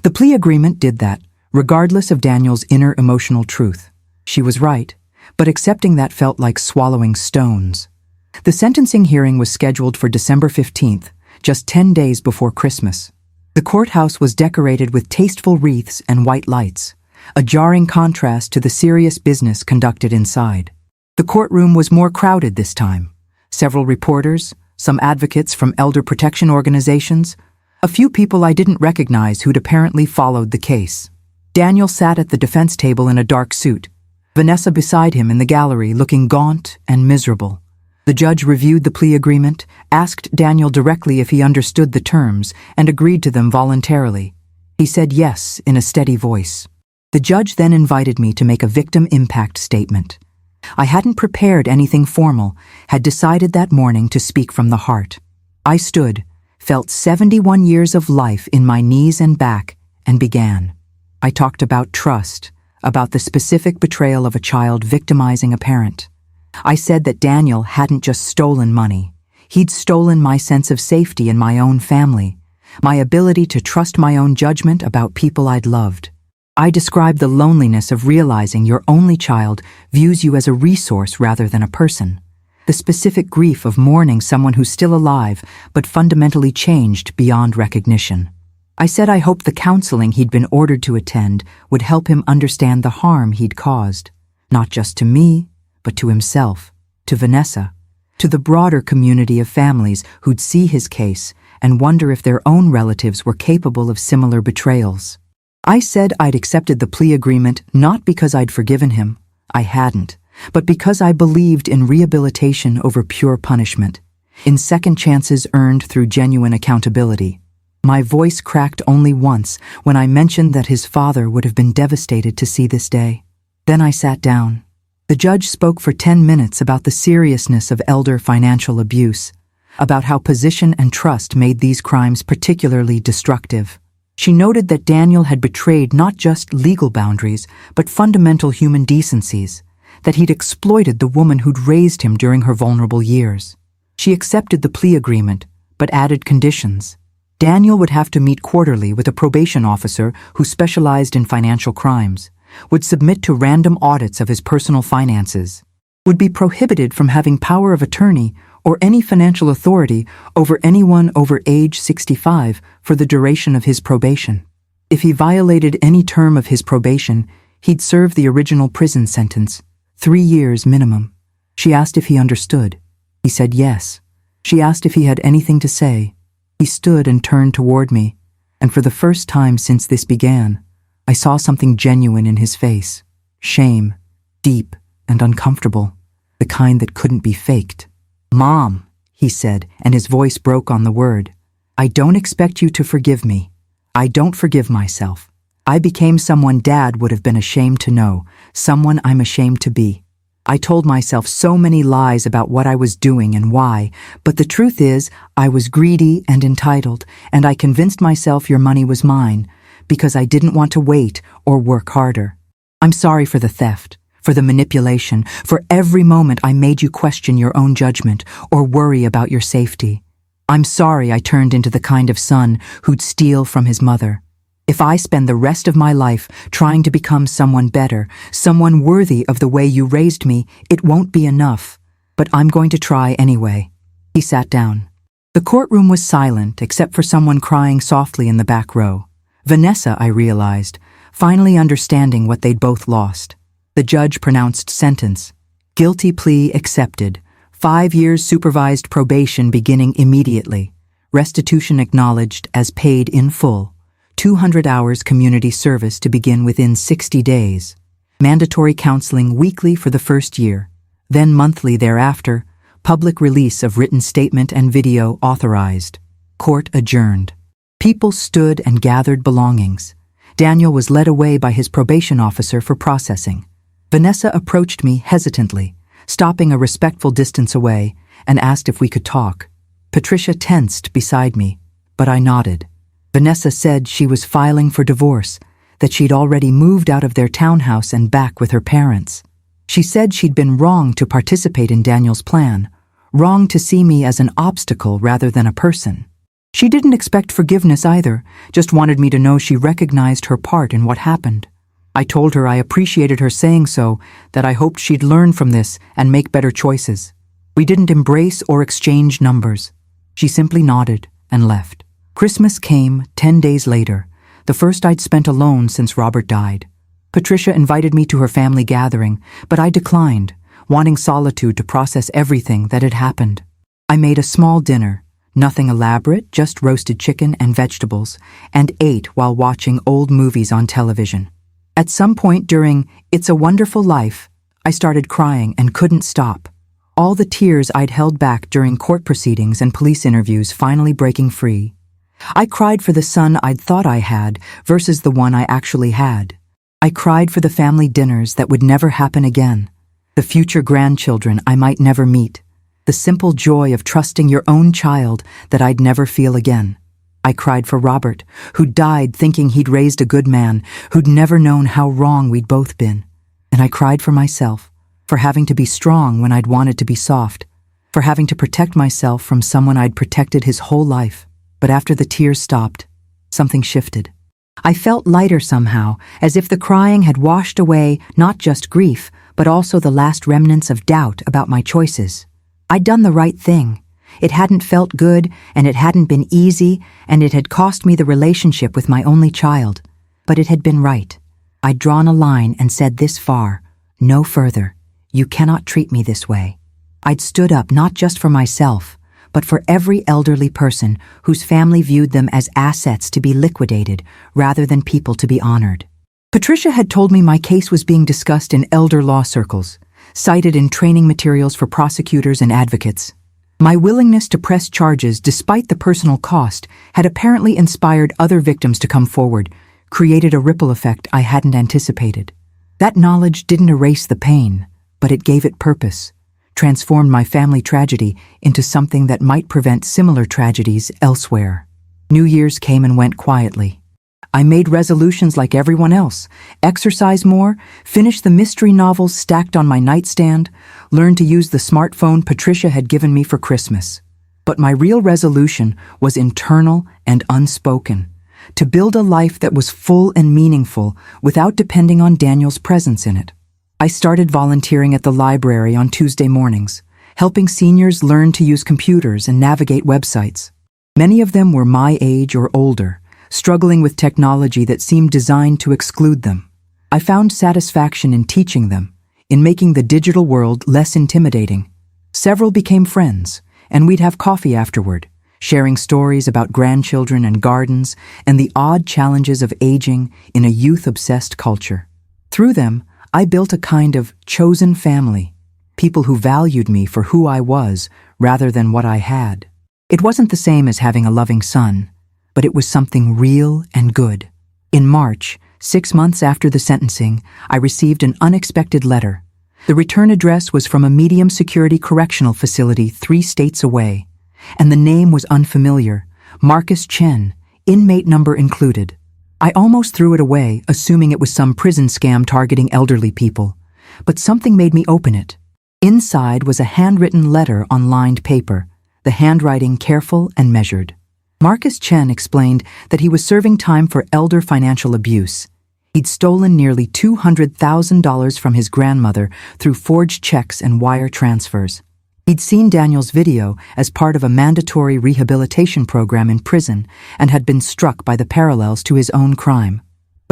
Speaker 1: The plea agreement did that, regardless of Daniel's inner emotional truth. She was right, but accepting that felt like swallowing stones. The sentencing hearing was scheduled for December 15th, just 10 days before Christmas. The courthouse was decorated with tasteful wreaths and white lights, a jarring contrast to the serious business conducted inside. The courtroom was more crowded this time. Several reporters, some advocates from elder protection organizations, a few people I didn't recognize who'd apparently followed the case. Daniel sat at the defense table in a dark suit, Vanessa beside him in the gallery looking gaunt and miserable. The judge reviewed the plea agreement, asked Daniel directly if he understood the terms, and agreed to them voluntarily. He said yes in a steady voice. The judge then invited me to make a victim impact statement. I hadn't prepared anything formal, had decided that morning to speak from the heart. I stood, felt 71 years of life in my knees and back, and began. I talked about trust, about the specific betrayal of a child victimizing a parent. I said that Daniel hadn't just stolen money. He'd stolen my sense of safety in my own family, my ability to trust my own judgment about people I'd loved. I described the loneliness of realizing your only child views you as a resource rather than a person, the specific grief of mourning someone who's still alive but fundamentally changed beyond recognition. I said I hoped the counseling he'd been ordered to attend would help him understand the harm he'd caused, not just to me, but to himself, to Vanessa, to the broader community of families who'd see his case and wonder if their own relatives were capable of similar betrayals. I said I'd accepted the plea agreement not because I'd forgiven him, I hadn't, but because I believed in rehabilitation over pure punishment, in second chances earned through genuine accountability. My voice cracked only once when I mentioned that his father would have been devastated to see this day. Then I sat down. The judge spoke for 10 minutes about the seriousness of elder financial abuse, about how position and trust made these crimes particularly destructive. She noted that Daniel had betrayed not just legal boundaries, but fundamental human decencies, that he'd exploited the woman who'd raised him during her vulnerable years. She accepted the plea agreement, but added conditions. Daniel would have to meet quarterly with a probation officer who specialized in financial crimes, would submit to random audits of his personal finances, would be prohibited from having power of attorney or any financial authority over anyone over age 65 for the duration of his probation. If he violated any term of his probation, he'd serve the original prison sentence, 3 years minimum. She asked if he understood. He said yes. She asked if he had anything to say. He stood and turned toward me, and for the first time since this began, I saw something genuine in his face. Shame, deep and uncomfortable, the kind that couldn't be faked. "Mom," he said, and his voice broke on the word. "I don't expect you to forgive me. I don't forgive myself. I became someone Dad would have been ashamed to know, someone I'm ashamed to be. I told myself so many lies about what I was doing and why, but the truth is, I was greedy and entitled, and I convinced myself your money was mine, because I didn't want to wait or work harder. I'm sorry for the theft, for the manipulation, for every moment I made you question your own judgment or worry about your safety. I'm sorry I turned into the kind of son who'd steal from his mother. If I spend the rest of my life trying to become someone better, someone worthy of the way you raised me, it won't be enough. But I'm going to try anyway." He sat down. The courtroom was silent except for someone crying softly in the back row. Vanessa, I realized, finally understanding what they'd both lost. The judge pronounced sentence. Guilty plea accepted. 5 years supervised probation beginning immediately. Restitution acknowledged as paid in full. 200 hours community service to begin within 60 days. Mandatory counseling weekly for the first year. Then monthly thereafter. Public release of written statement and video authorized. Court adjourned. People stood and gathered belongings. Daniel was led away by his probation officer for processing. Vanessa approached me hesitantly, stopping a respectful distance away, and asked if we could talk. Patricia tensed beside me, but I nodded. Vanessa said she was filing for divorce, that she'd already moved out of their townhouse and back with her parents. She said she'd been wrong to participate in Daniel's plan, wrong to see me as an obstacle rather than a person. She didn't expect forgiveness either, just wanted me to know she recognized her part in what happened. I told her I appreciated her saying so, that I hoped she'd learn from this and make better choices. We didn't embrace or exchange numbers. She simply nodded and left. Christmas came 10 days later, the first I'd spent alone since Robert died. Patricia invited me to her family gathering, but I declined, wanting solitude to process everything that had happened. I made a small dinner, nothing elaborate, just roasted chicken and vegetables, and ate while watching old movies on television. At some point during It's a Wonderful Life, I started crying and couldn't stop. All the tears I'd held back during court proceedings and police interviews finally breaking free. I cried for the son I'd thought I had versus the one I actually had. I cried for the family dinners that would never happen again, the future grandchildren I might never meet, the simple joy of trusting your own child that I'd never feel again. I cried for Robert, who died thinking he'd raised a good man, who'd never known how wrong we'd both been. And I cried for myself, for having to be strong when I'd wanted to be soft, for having to protect myself from someone I'd protected his whole life. But after the tears stopped, something shifted. I felt lighter somehow, as if the crying had washed away not just grief, but also the last remnants of doubt about my choices. I'd done the right thing. It hadn't felt good, and it hadn't been easy, and it had cost me the relationship with my only child. But it had been right. I'd drawn a line and said this far, no further. You cannot treat me this way. I'd stood up not just for myself, but for every elderly person whose family viewed them as assets to be liquidated rather than people to be honored. Patricia had told me my case was being discussed in elder law circles, cited in training materials for prosecutors and advocates. My willingness to press charges despite the personal cost had apparently inspired other victims to come forward, created a ripple effect I hadn't anticipated. That knowledge didn't erase the pain, but it gave it purpose, transformed my family tragedy into something that might prevent similar tragedies elsewhere. New Year's came and went quietly. I made resolutions like everyone else, exercise more, finish the mystery novels stacked on my nightstand, learn to use the smartphone Patricia had given me for Christmas. But my real resolution was internal and unspoken, to build a life that was full and meaningful without depending on Daniel's presence in it. I started volunteering at the library on Tuesday mornings, helping seniors learn to use computers and navigate websites. Many of them were my age or older, struggling with technology that seemed designed to exclude them. I found satisfaction in teaching them, in making the digital world less intimidating. Several became friends, and we'd have coffee afterward, sharing stories about grandchildren and gardens and the odd challenges of aging in a youth-obsessed culture. Through them, I built a kind of chosen family, people who valued me for who I was rather than what I had. It wasn't the same as having a loving son, but it was something real and good. In March, 6 months after the sentencing, I received an unexpected letter. The return address was from a medium-security correctional facility 3 states away, and the name was unfamiliar, Marcus Chen, inmate number included. I almost threw it away, assuming it was some prison scam targeting elderly people, but something made me open it. Inside was a handwritten letter on lined paper, the handwriting careful and measured. Marcus Chen explained that he was serving time for elder financial abuse. He'd stolen nearly $200,000 from his grandmother through forged checks and wire transfers. He'd seen Daniel's video as part of a mandatory rehabilitation program in prison and had been struck by the parallels to his own crime.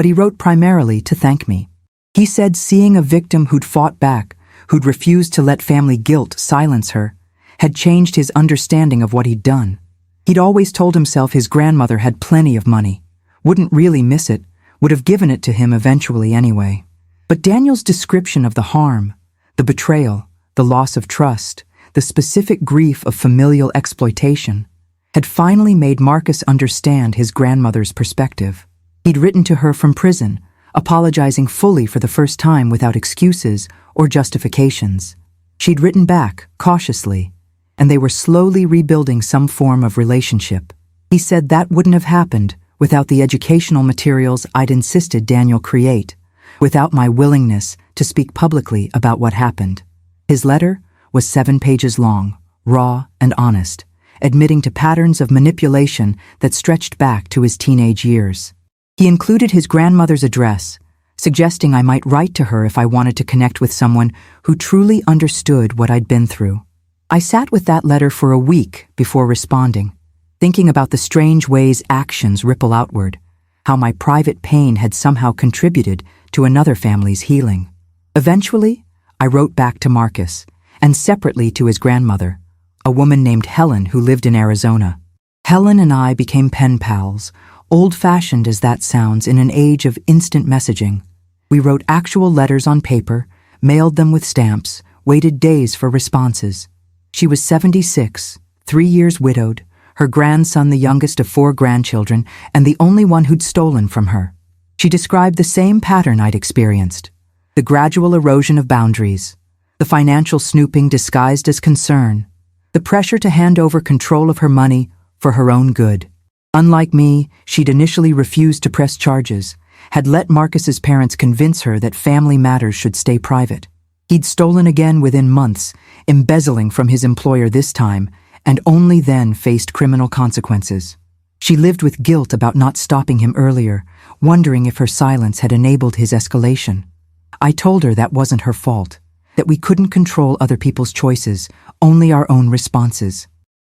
Speaker 1: but he wrote primarily to thank me. He said seeing a victim who'd fought back, who'd refused to let family guilt silence her, had changed his understanding of what he'd done. He'd always told himself his grandmother had plenty of money, wouldn't really miss it, would have given it to him eventually anyway. But Daniel's description of the harm, the betrayal, the loss of trust, the specific grief of familial exploitation, had finally made Marcus understand his grandmother's perspective. He'd written to her from prison, apologizing fully for the first time without excuses or justifications. She'd written back, cautiously, and they were slowly rebuilding some form of relationship. He said that wouldn't have happened without the educational materials I'd insisted Daniel create, without my willingness to speak publicly about what happened. His letter was 7 pages long, raw and honest, admitting to patterns of manipulation that stretched back to his teenage years. He included his grandmother's address, suggesting I might write to her if I wanted to connect with someone who truly understood what I'd been through. I sat with that letter for a week before responding, thinking about the strange ways actions ripple outward, how my private pain had somehow contributed to another family's healing. Eventually, I wrote back to Marcus, and separately to his grandmother, a woman named Helen who lived in Arizona. Helen and I became pen pals, old-fashioned as that sounds in an age of instant messaging. We wrote actual letters on paper, mailed them with stamps, waited days for responses. She was 76, 3 years widowed, her grandson the youngest of 4 grandchildren, and the only one who'd stolen from her. She described the same pattern I'd experienced: the gradual erosion of boundaries, the financial snooping disguised as concern, the pressure to hand over control of her money for her own good. Unlike me, she'd initially refused to press charges, had let Marcus's parents convince her that family matters should stay private. He'd stolen again within months, embezzling from his employer this time, and only then faced criminal consequences. She lived with guilt about not stopping him earlier, wondering if her silence had enabled his escalation. I told her that wasn't her fault, that we couldn't control other people's choices, only our own responses.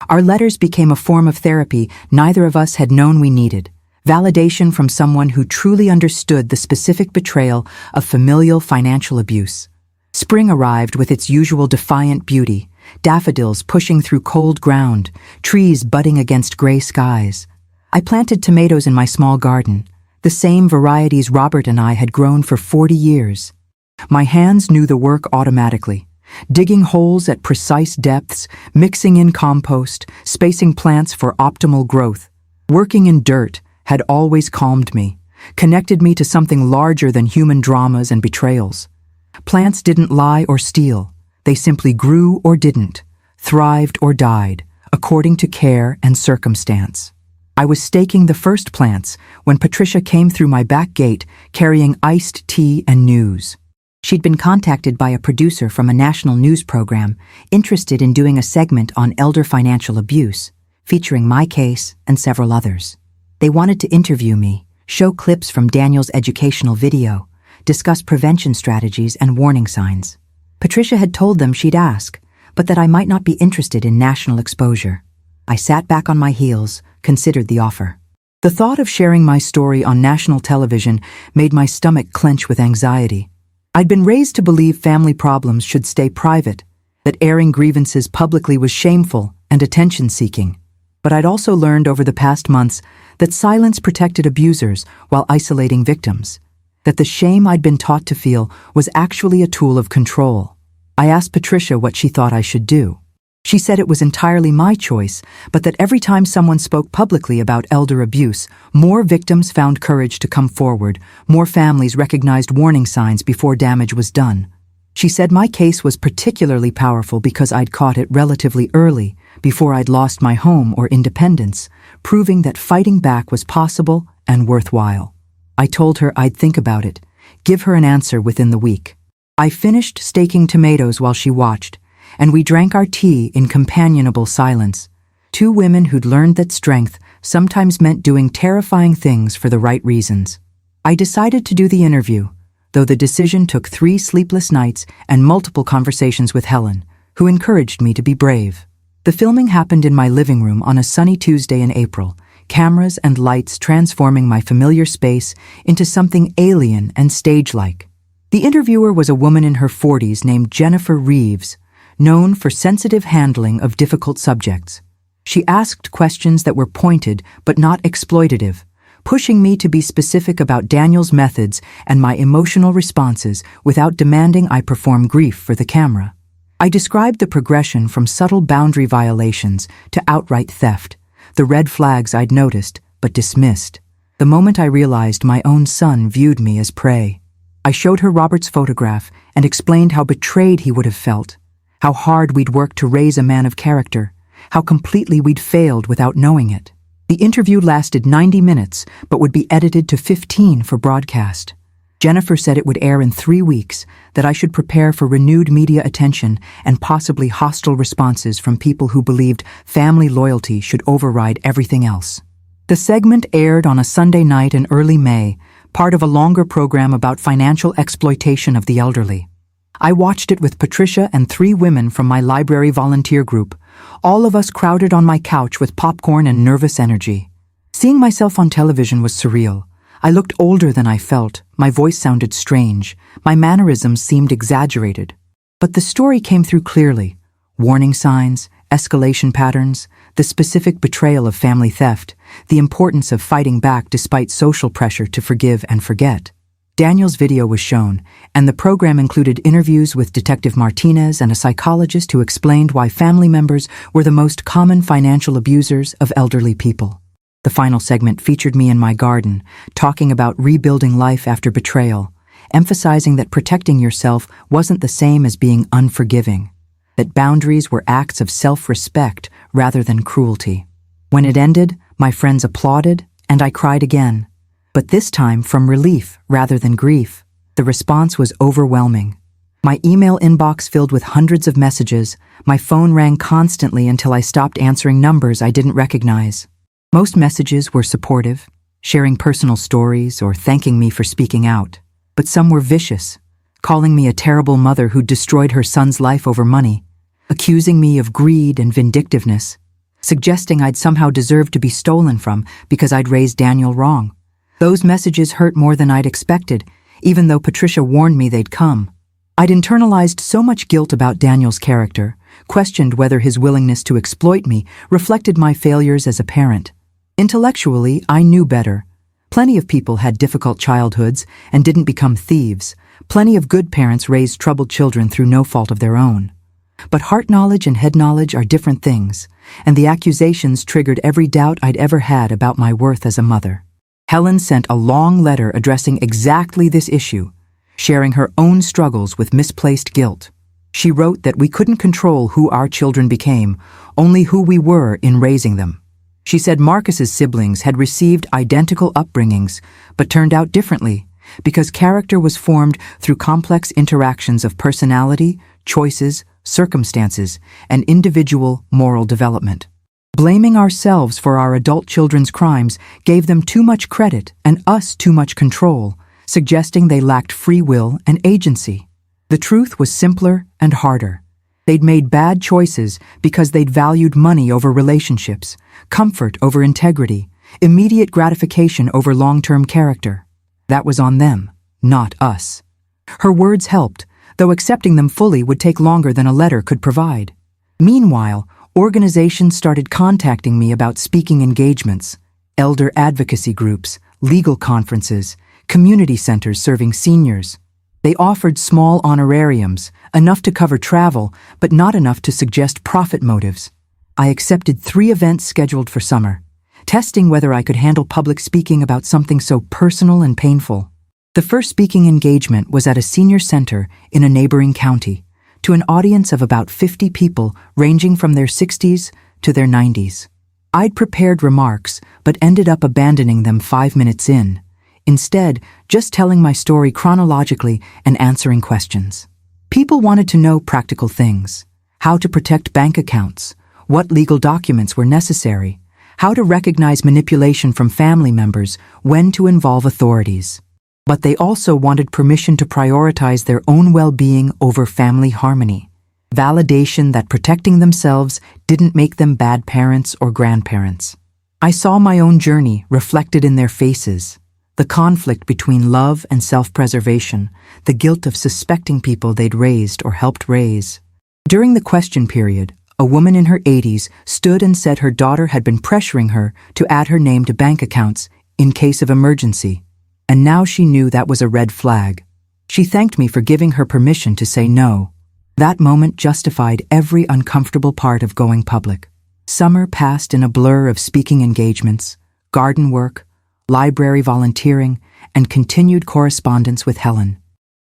Speaker 1: Our letters became a form of therapy neither of us had known we needed, validation from someone who truly understood the specific betrayal of familial financial abuse. Spring arrived with its usual defiant beauty, daffodils pushing through cold ground, trees budding against gray skies. I planted tomatoes in my small garden, the same varieties Robert and I had grown for 40 years. My hands knew the work automatically, digging holes at precise depths, mixing in compost, spacing plants for optimal growth. Working in dirt had always calmed me, connected me to something larger than human dramas and betrayals. Plants didn't lie or steal. They simply grew or didn't, thrived or died, according to care and circumstance. I was staking the first plants when Patricia came through my back gate carrying iced tea and news. She'd been contacted by a producer from a national news program interested in doing a segment on elder financial abuse, featuring my case and several others. They wanted to interview me, show clips from Daniel's educational video, discuss prevention strategies and warning signs. Patricia had told them she'd ask, but that I might not be interested in national exposure. I sat back on my heels, considered the offer. The thought of sharing my story on national television made my stomach clench with anxiety. I'd been raised to believe family problems should stay private, that airing grievances publicly was shameful and attention-seeking. But I'd also learned over the past months that silence protected abusers while isolating victims, that the shame I'd been taught to feel was actually a tool of control. I asked Patricia what she thought I should do. She said it was entirely my choice, but that every time someone spoke publicly about elder abuse, more victims found courage to come forward, more families recognized warning signs before damage was done. She said my case was particularly powerful because I'd caught it relatively early, before I'd lost my home or independence, proving that fighting back was possible and worthwhile. I told her I'd think about it, give her an answer within the week. I finished staking tomatoes while she watched, and we drank our tea in companionable silence. 2 women who'd learned that strength sometimes meant doing terrifying things for the right reasons. I decided to do the interview, though the decision took 3 sleepless nights and multiple conversations with Helen, who encouraged me to be brave. The filming happened in my living room on a sunny Tuesday in April, cameras and lights transforming my familiar space into something alien and stage-like. The interviewer was a woman in her 40s named Jennifer Reeves, known for sensitive handling of difficult subjects. She asked questions that were pointed but not exploitative, pushing me to be specific about Daniel's methods and my emotional responses without demanding I perform grief for the camera. I described the progression from subtle boundary violations to outright theft, the red flags I'd noticed but dismissed. The moment I realized my own son viewed me as prey. I showed her Robert's photograph and explained how betrayed he would have felt, how hard we'd worked to raise a man of character, how completely we'd failed without knowing it. The interview lasted 90 minutes, but would be edited to 15 for broadcast. Jennifer said it would air in 3 weeks, that I should prepare for renewed media attention and possibly hostile responses from people who believed family loyalty should override everything else. The segment aired on a Sunday night in early May, part of a longer program about financial exploitation of the elderly. I watched it with Patricia and 3 women from my library volunteer group, all of us crowded on my couch with popcorn and nervous energy. Seeing myself on television was surreal. I looked older than I felt, my voice sounded strange, my mannerisms seemed exaggerated. But the story came through clearly. Warning signs, escalation patterns, the specific betrayal of family theft, the importance of fighting back despite social pressure to forgive and forget. Daniel's video was shown, and the program included interviews with Detective Martinez and a psychologist who explained why family members were the most common financial abusers of elderly people. The final segment featured me in my garden, talking about rebuilding life after betrayal, emphasizing that protecting yourself wasn't the same as being unforgiving, that boundaries were acts of self-respect rather than cruelty. When it ended, my friends applauded, and I cried again. But this time from relief rather than grief. The response was overwhelming. My email inbox filled with hundreds of messages, my phone rang constantly until I stopped answering numbers I didn't recognize. Most messages were supportive, sharing personal stories or thanking me for speaking out. But some were vicious, calling me a terrible mother who'd destroyed her son's life over money, accusing me of greed and vindictiveness, suggesting I'd somehow deserved to be stolen from because I'd raised Daniel wrong. Those messages hurt more than I'd expected, even though Patricia warned me they'd come. I'd internalized so much guilt about Daniel's character, questioned whether his willingness to exploit me reflected my failures as a parent. Intellectually, I knew better. Plenty of people had difficult childhoods and didn't become thieves. Plenty of good parents raised troubled children through no fault of their own. But heart knowledge and head knowledge are different things, and the accusations triggered every doubt I'd ever had about my worth as a mother. Helen sent a long letter addressing exactly this issue, sharing her own struggles with misplaced guilt. She wrote that we couldn't control who our children became, only who we were in raising them. She said Marcus's siblings had received identical upbringings, but turned out differently, because character was formed through complex interactions of personality, choices, circumstances, and individual moral development. Blaming ourselves for our adult children's crimes gave them too much credit and us too much control, suggesting they lacked free will and agency. The truth was simpler and harder. They'd made bad choices because they'd valued money over relationships, comfort over integrity, immediate gratification over long-term character. That was on them, not us. Her words helped, though accepting them fully would take longer than a letter could provide. Meanwhile, organizations started contacting me about speaking engagements, elder advocacy groups, legal conferences, community centers serving seniors. They offered small honorariums, enough to cover travel, but not enough to suggest profit motives. I accepted 3 events scheduled for summer, testing whether I could handle public speaking about something so personal and painful. The first speaking engagement was at a senior center in a neighboring county, to an audience of about 50 people ranging from their 60s to their 90s. I'd prepared remarks, but ended up abandoning them 5 minutes in, instead just telling my story chronologically and answering questions. People wanted to know practical things: how to protect bank accounts, what legal documents were necessary, how to recognize manipulation from family members, when to involve authorities. But they also wanted permission to prioritize their own well-being over family harmony, validation that protecting themselves didn't make them bad parents or grandparents. I saw my own journey reflected in their faces, the conflict between love and self-preservation, the guilt of suspecting people they'd raised or helped raise. During the question period, a woman in her 80s stood and said her daughter had been pressuring her to add her name to bank accounts in case of emergency, and now she knew that was a red flag. She thanked me for giving her permission to say no. That moment justified every uncomfortable part of going public. Summer passed in a blur of speaking engagements, garden work, library volunteering, and continued correspondence with Helen.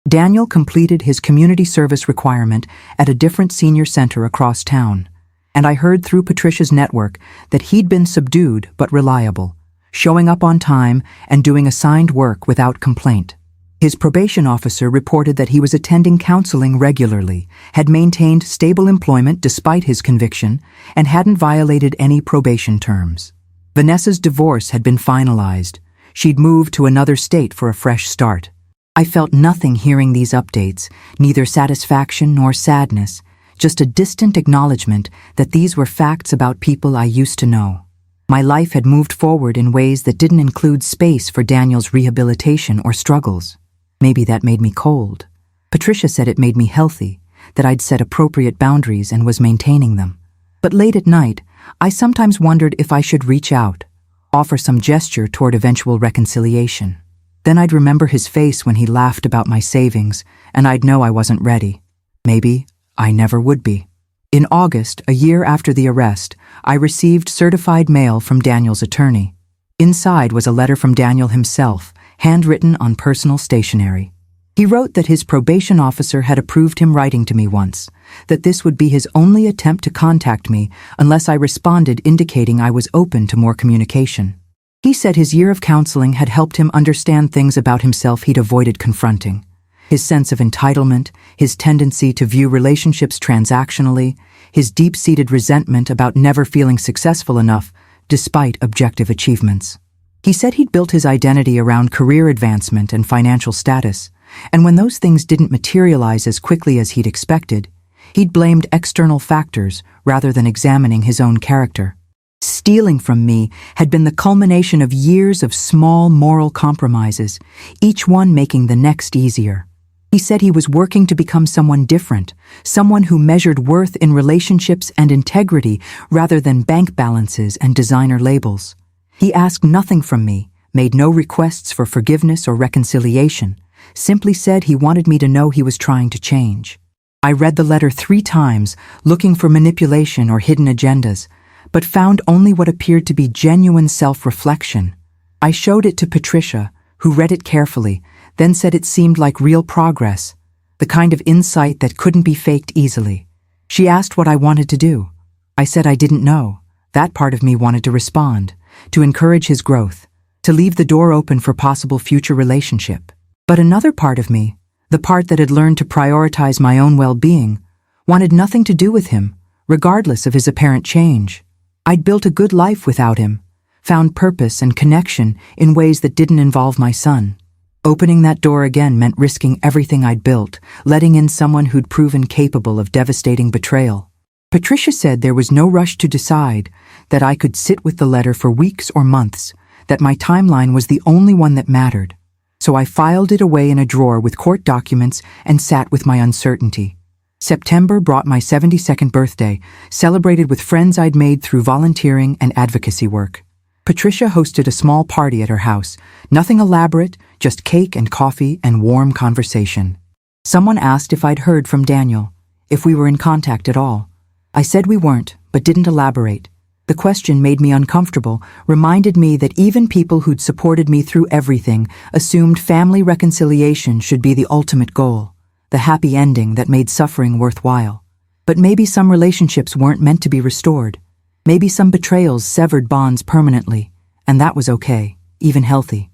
Speaker 1: Daniel completed his community service requirement at a different senior center across town, and I heard through Patricia's network that he'd been subdued but reliable, showing up on time and doing assigned work without complaint. His probation officer reported that he was attending counseling regularly, had maintained stable employment despite his conviction, and hadn't violated any probation terms. Vanessa's divorce had been finalized. She'd moved to another state for a fresh start. I felt nothing hearing these updates, neither satisfaction nor sadness, just a distant acknowledgement that these were facts about people I used to know. My life had moved forward in ways that didn't include space for Daniel's rehabilitation or struggles. Maybe that made me cold. Patricia said it made me healthy, that I'd set appropriate boundaries and was maintaining them. But late at night, I sometimes wondered if I should reach out, offer some gesture toward eventual reconciliation. Then I'd remember his face when he laughed about my savings, and I'd know I wasn't ready. Maybe I never would be. In August, a year after the arrest, I received certified mail from Daniel's attorney. Inside was a letter from Daniel himself, handwritten on personal stationery. He wrote that his probation officer had approved him writing to me once, that this would be his only attempt to contact me unless I responded indicating I was open to more communication. He said his year of counseling had helped him understand things about himself he'd avoided confronting. His sense of entitlement, his tendency to view relationships transactionally, his deep-seated resentment about never feeling successful enough despite objective achievements. He said he'd built his identity around career advancement and financial status, and when those things didn't materialize as quickly as he'd expected, he'd blamed external factors rather than examining his own character. Stealing from me had been the culmination of years of small moral compromises, each one making the next easier. He said he was working to become someone different, someone who measured worth in relationships and integrity rather than bank balances and designer labels. He asked nothing from me, made no requests for forgiveness or reconciliation, simply said he wanted me to know he was trying to change. I read the letter 3 times, looking for manipulation or hidden agendas, but found only what appeared to be genuine self-reflection. I showed it to Patricia, who read it carefully, then said it seemed like real progress, the kind of insight that couldn't be faked easily. She asked what I wanted to do. I said I didn't know. That part of me wanted to respond, to encourage his growth, to leave the door open for possible future relationship. But another part of me, the part that had learned to prioritize my own well-being, wanted nothing to do with him, regardless of his apparent change. I'd built a good life without him, found purpose and connection in ways that didn't involve my son. Opening that door again meant risking everything I'd built, letting in someone who'd proven capable of devastating betrayal. Patricia said there was no rush to decide, that I could sit with the letter for weeks or months, that my timeline was the only one that mattered. So I filed it away in a drawer with court documents and sat with my uncertainty. September brought my 72nd birthday, celebrated with friends I'd made through volunteering and advocacy work. Patricia hosted a small party at her house, nothing elaborate, just cake and coffee and warm conversation. Someone asked if I'd heard from Daniel, if we were in contact at all. I said we weren't, but didn't elaborate. The question made me uncomfortable, reminded me that even people who'd supported me through everything assumed family reconciliation should be the ultimate goal, the happy ending that made suffering worthwhile. But maybe some relationships weren't meant to be restored. Maybe some betrayals severed bonds permanently, and that was okay, even healthy.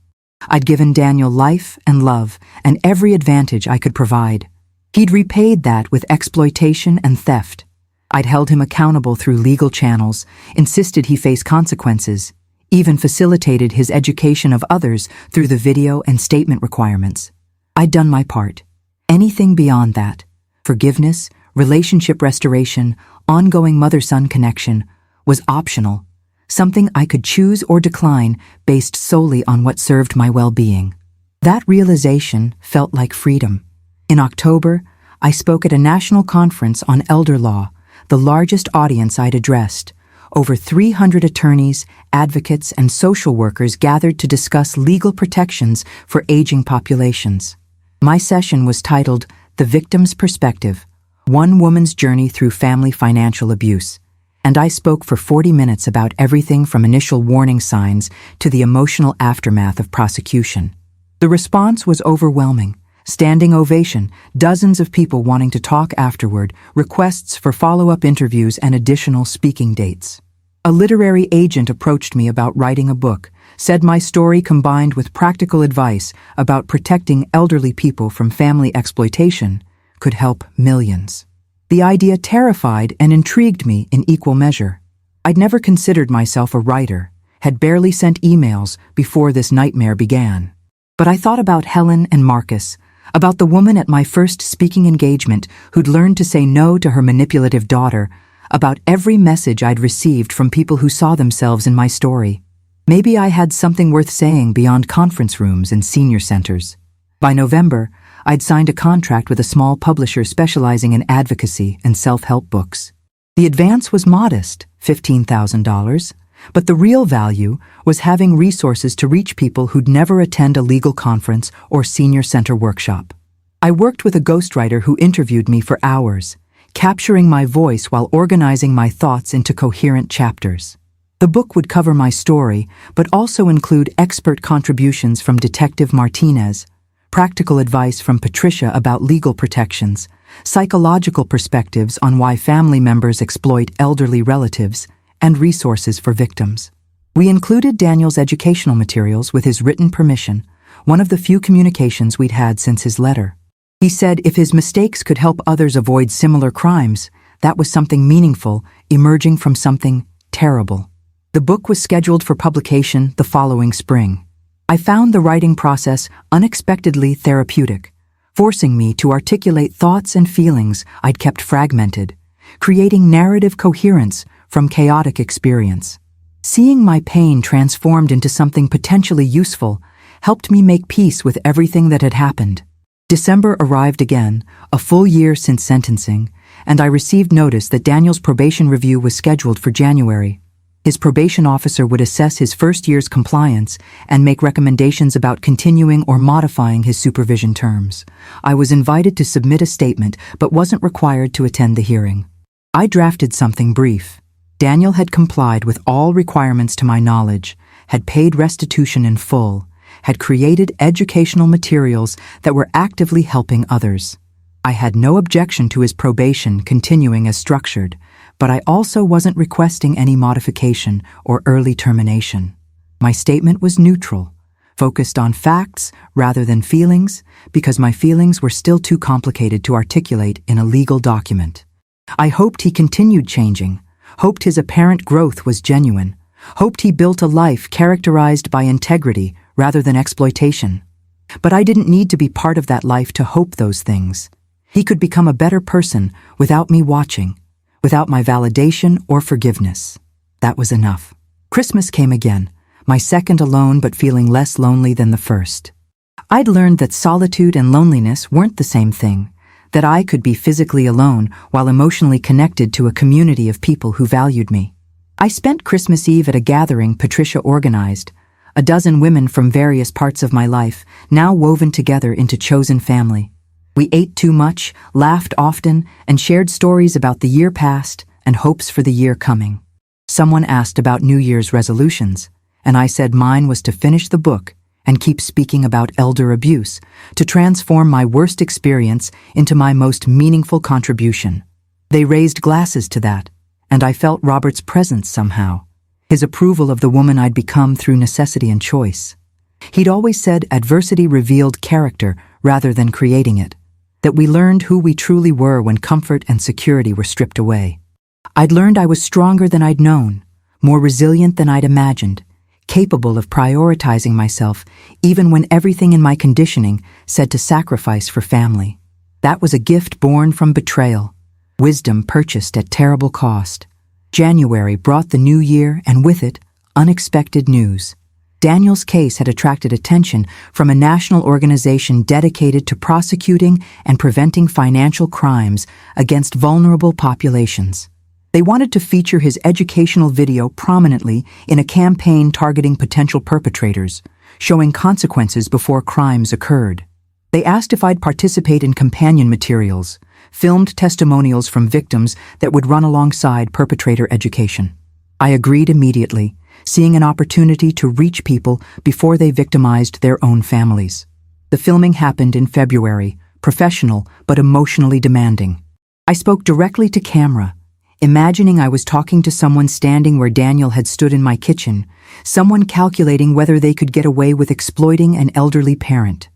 Speaker 1: I'd given Daniel life and love and every advantage I could provide. He'd repaid that with exploitation and theft. I'd held him accountable through legal channels, insisted he face consequences, even facilitated his education of others through the video and statement requirements. I'd done my part. Anything beyond that, forgiveness, relationship restoration, ongoing mother-son connection, was optional. something I could choose or decline based solely on what served my well-being. That realization felt like freedom. In October, I spoke at a national conference on elder law, the largest audience I'd addressed. Over 300 attorneys, advocates, and social workers gathered to discuss legal protections for aging populations. My session was titled The Victim's Perspective: One Woman's Journey Through Family Financial Abuse, and I spoke for 40 minutes about everything from initial warning signs to the emotional aftermath of prosecution. The response was overwhelming. Standing ovation, dozens of people wanting to talk afterward, requests for follow-up interviews and additional speaking dates. A literary agent approached me about writing a book, said my story combined with practical advice about protecting elderly people from family exploitation could help millions. The idea terrified and intrigued me in equal measure. I'd never considered myself a writer, had barely sent emails before this nightmare began. But I thought about Helen and Marcus, about the woman at my first speaking engagement who'd learned to say no to her manipulative daughter, about every message I'd received from people who saw themselves in my story. Maybe I had something worth saying beyond conference rooms and senior centers. By November, I'd signed a contract with a small publisher specializing in advocacy and self-help books. The advance was modest, $15,000, but the real value was having resources to reach people who'd never attend a legal conference or senior center workshop. I worked with a ghostwriter who interviewed me for hours, capturing my voice while organizing my thoughts into coherent chapters. The book would cover my story, but also include expert contributions from Detective Martinez, practical advice from Patricia about legal protections, psychological perspectives on why family members exploit elderly relatives, and resources for victims. We included Daniel's educational materials with his written permission, one of the few communications we'd had since his letter. He said if his mistakes could help others avoid similar crimes, that was something meaningful, emerging from something terrible. The book was scheduled for publication the following spring. I found the writing process unexpectedly therapeutic, forcing me to articulate thoughts and feelings I'd kept fragmented, creating narrative coherence from chaotic experience. Seeing my pain transformed into something potentially useful helped me make peace with everything that had happened. December arrived again, a full year since sentencing, and I received notice that Daniel's probation review was scheduled for January. His probation officer would assess his first year's compliance and make recommendations about continuing or modifying his supervision terms. I was invited to submit a statement but wasn't required to attend the hearing. I drafted something brief. Daniel had complied with all requirements to my knowledge, had paid restitution in full, had created educational materials that were actively helping others. I had no objection to his probation continuing as structured, but I also wasn't requesting any modification or early termination. My statement was neutral, focused on facts rather than feelings, because my feelings were still too complicated to articulate in a legal document. I hoped he continued changing, hoped his apparent growth was genuine, hoped he built a life characterized by integrity rather than exploitation. But I didn't need to be part of that life to hope those things. He could become a better person without me watching, without my validation or forgiveness. That was enough. Christmas came again, my second alone but feeling less lonely than the first. I'd learned that solitude and loneliness weren't the same thing, that I could be physically alone while emotionally connected to a community of people who valued me. I spent Christmas Eve at a gathering Patricia organized, a dozen women from various parts of my life, now woven together into chosen family. We ate too much, laughed often, and shared stories about the year past and hopes for the year coming. Someone asked about New Year's resolutions, and I said mine was to finish the book and keep speaking about elder abuse, to transform my worst experience into my most meaningful contribution. They raised glasses to that, and I felt Robert's presence somehow, his approval of the woman I'd become through necessity and choice. He'd always said adversity revealed character rather than creating it, that we learned who we truly were when comfort and security were stripped away. I'd learned I was stronger than I'd known, more resilient than I'd imagined, capable of prioritizing myself even when everything in my conditioning said to sacrifice for family. That was a gift born from betrayal, wisdom purchased at terrible cost. January brought the new year and with it, unexpected news. Daniel's case had attracted attention from a national organization dedicated to prosecuting and preventing financial crimes against vulnerable populations. They wanted to feature his educational video prominently in a campaign targeting potential perpetrators, showing consequences before crimes occurred. They asked if I'd participate in companion materials, filmed testimonials from victims that would run alongside perpetrator education. I agreed immediately, seeing an opportunity to reach people before they victimized their own families. The filming happened in February, professional but emotionally demanding. I spoke directly to camera, imagining I was talking to someone standing where Daniel had stood in my kitchen, someone calculating whether they could get away with exploiting an elderly parent.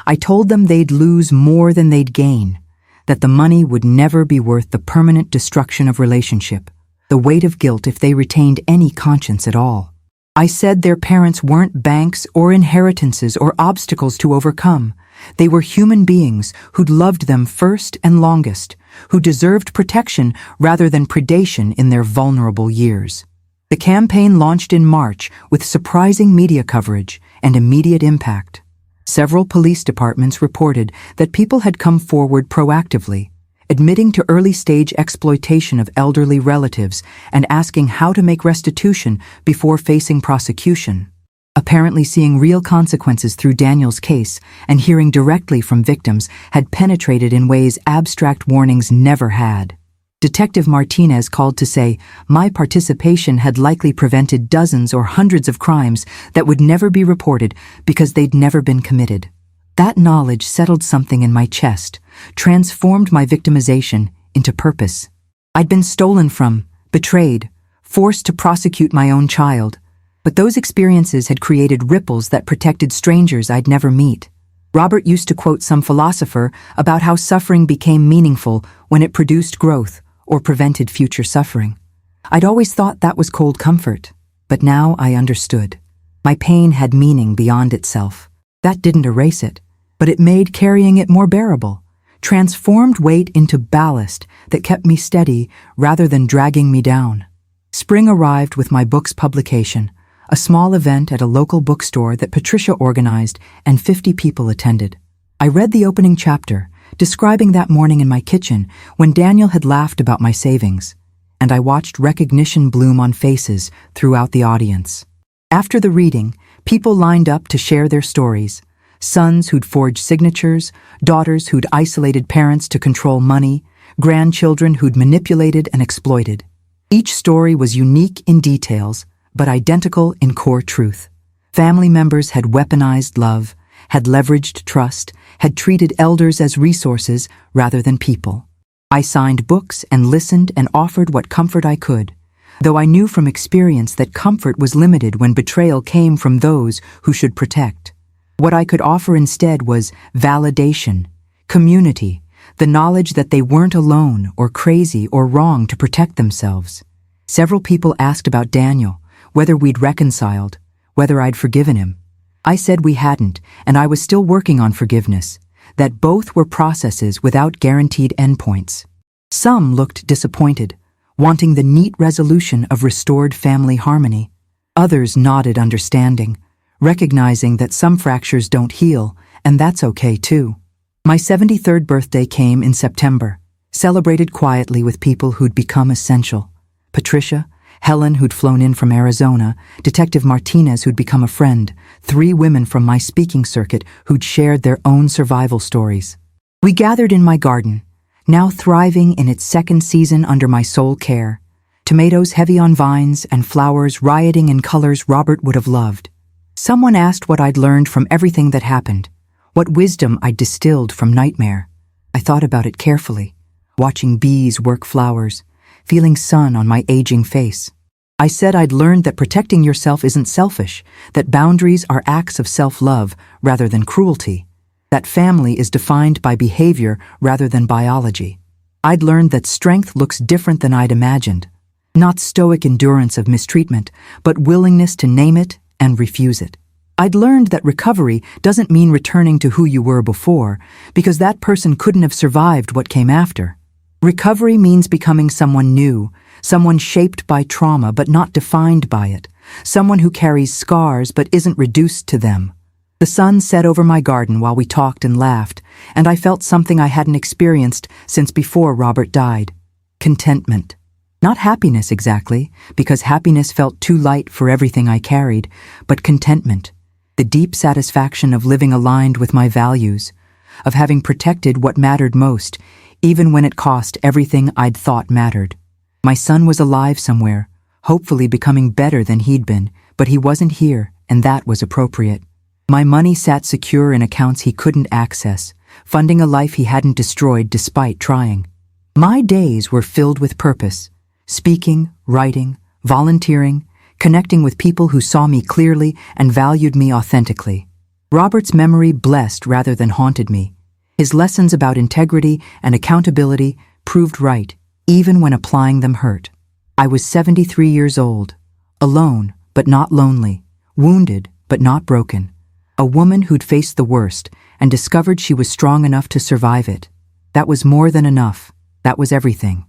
Speaker 1: I told them they'd lose more than they'd gain, that the money would never be worth the permanent destruction of relationship, the weight of guilt if they retained any conscience at all. I said their parents weren't banks or inheritances or obstacles to overcome. They were human beings who'd loved them first and longest, who deserved protection rather than predation in their vulnerable years. The campaign launched in March with surprising media coverage and immediate impact. Several police departments reported that people had come forward proactively, admitting to early-stage exploitation of elderly relatives and asking how to make restitution before facing prosecution. Apparently seeing real consequences through Daniel's case and hearing directly from victims had penetrated in ways abstract warnings never had. Detective Martinez called to say my participation had likely prevented dozens or hundreds of crimes that would never be reported because they'd never been committed. That knowledge settled something in my chest, transformed my victimization into purpose. I'd been stolen from, betrayed, forced to prosecute my own child, but those experiences had created ripples that protected strangers I'd never meet. Robert used to quote some philosopher about how suffering became meaningful when it produced growth or prevented future suffering. I'd always thought that was cold comfort, but now I understood. My pain had meaning beyond itself. That didn't erase it, but it made carrying it more bearable, transformed weight into ballast that kept me steady rather than dragging me down. Spring arrived with my book's publication, a small event at a local bookstore that Patricia organized and 50 people attended. I read the opening chapter, describing that morning in my kitchen when Daniel had laughed about my savings, and I watched recognition bloom on faces throughout the audience. After the reading, people lined up to share their stories, sons who'd forged signatures, daughters who'd isolated parents to control money, grandchildren who'd manipulated and exploited. Each story was unique in details, but identical in core truth. Family members had weaponized love, had leveraged trust, had treated elders as resources rather than people. I signed books and listened and offered what comfort I could, though I knew from experience that comfort was limited when betrayal came from those who should protect. What I could offer instead was validation, community, the knowledge that they weren't alone or crazy or wrong to protect themselves. Several people asked about Daniel, whether we'd reconciled, whether I'd forgiven him. I said we hadn't, and I was still working on forgiveness, that both were processes without guaranteed endpoints. Some looked disappointed, wanting the neat resolution of restored family harmony. Others nodded understanding, recognizing that some fractures don't heal, and that's okay too. My 73rd birthday came in September, celebrated quietly with people who'd become essential. Patricia, Helen, who'd flown in from Arizona, Detective Martinez, who'd become a friend, 3 women from my speaking circuit who'd shared their own survival stories. We gathered in my garden, now thriving in its 2nd season under my sole care, tomatoes heavy on vines and flowers rioting in colors Robert would have loved. Someone asked what I'd learned from everything that happened, what wisdom I'd distilled from nightmare. I thought about it carefully, watching bees work flowers, feeling sun on my aging face. I said I'd learned that protecting yourself isn't selfish, that boundaries are acts of self-love rather than cruelty, that family is defined by behavior rather than biology. I'd learned that strength looks different than I'd imagined, not stoic endurance of mistreatment, but willingness to name it and refuse it. I'd learned that recovery doesn't mean returning to who you were before, because that person couldn't have survived what came after. Recovery means becoming someone new, someone shaped by trauma but not defined by it, someone who carries scars but isn't reduced to them. The sun set over my garden while we talked and laughed, and I felt something I hadn't experienced since before Robert died. Contentment. Not happiness exactly, because happiness felt too light for everything I carried, but contentment. The deep satisfaction of living aligned with my values, of having protected what mattered most, even when it cost everything I'd thought mattered. My son was alive somewhere, hopefully becoming better than he'd been, but he wasn't here, and that was appropriate. My money sat secure in accounts he couldn't access, funding a life he hadn't destroyed despite trying. My days were filled with purpose, speaking, writing, volunteering, connecting with people who saw me clearly and valued me authentically. Robert's memory blessed rather than haunted me. His lessons about integrity and accountability proved right, even when applying them hurt. I was 73 years old, alone but not lonely, wounded but not broken. A woman who'd faced the worst and discovered she was strong enough to survive it. That was more than enough. That was everything.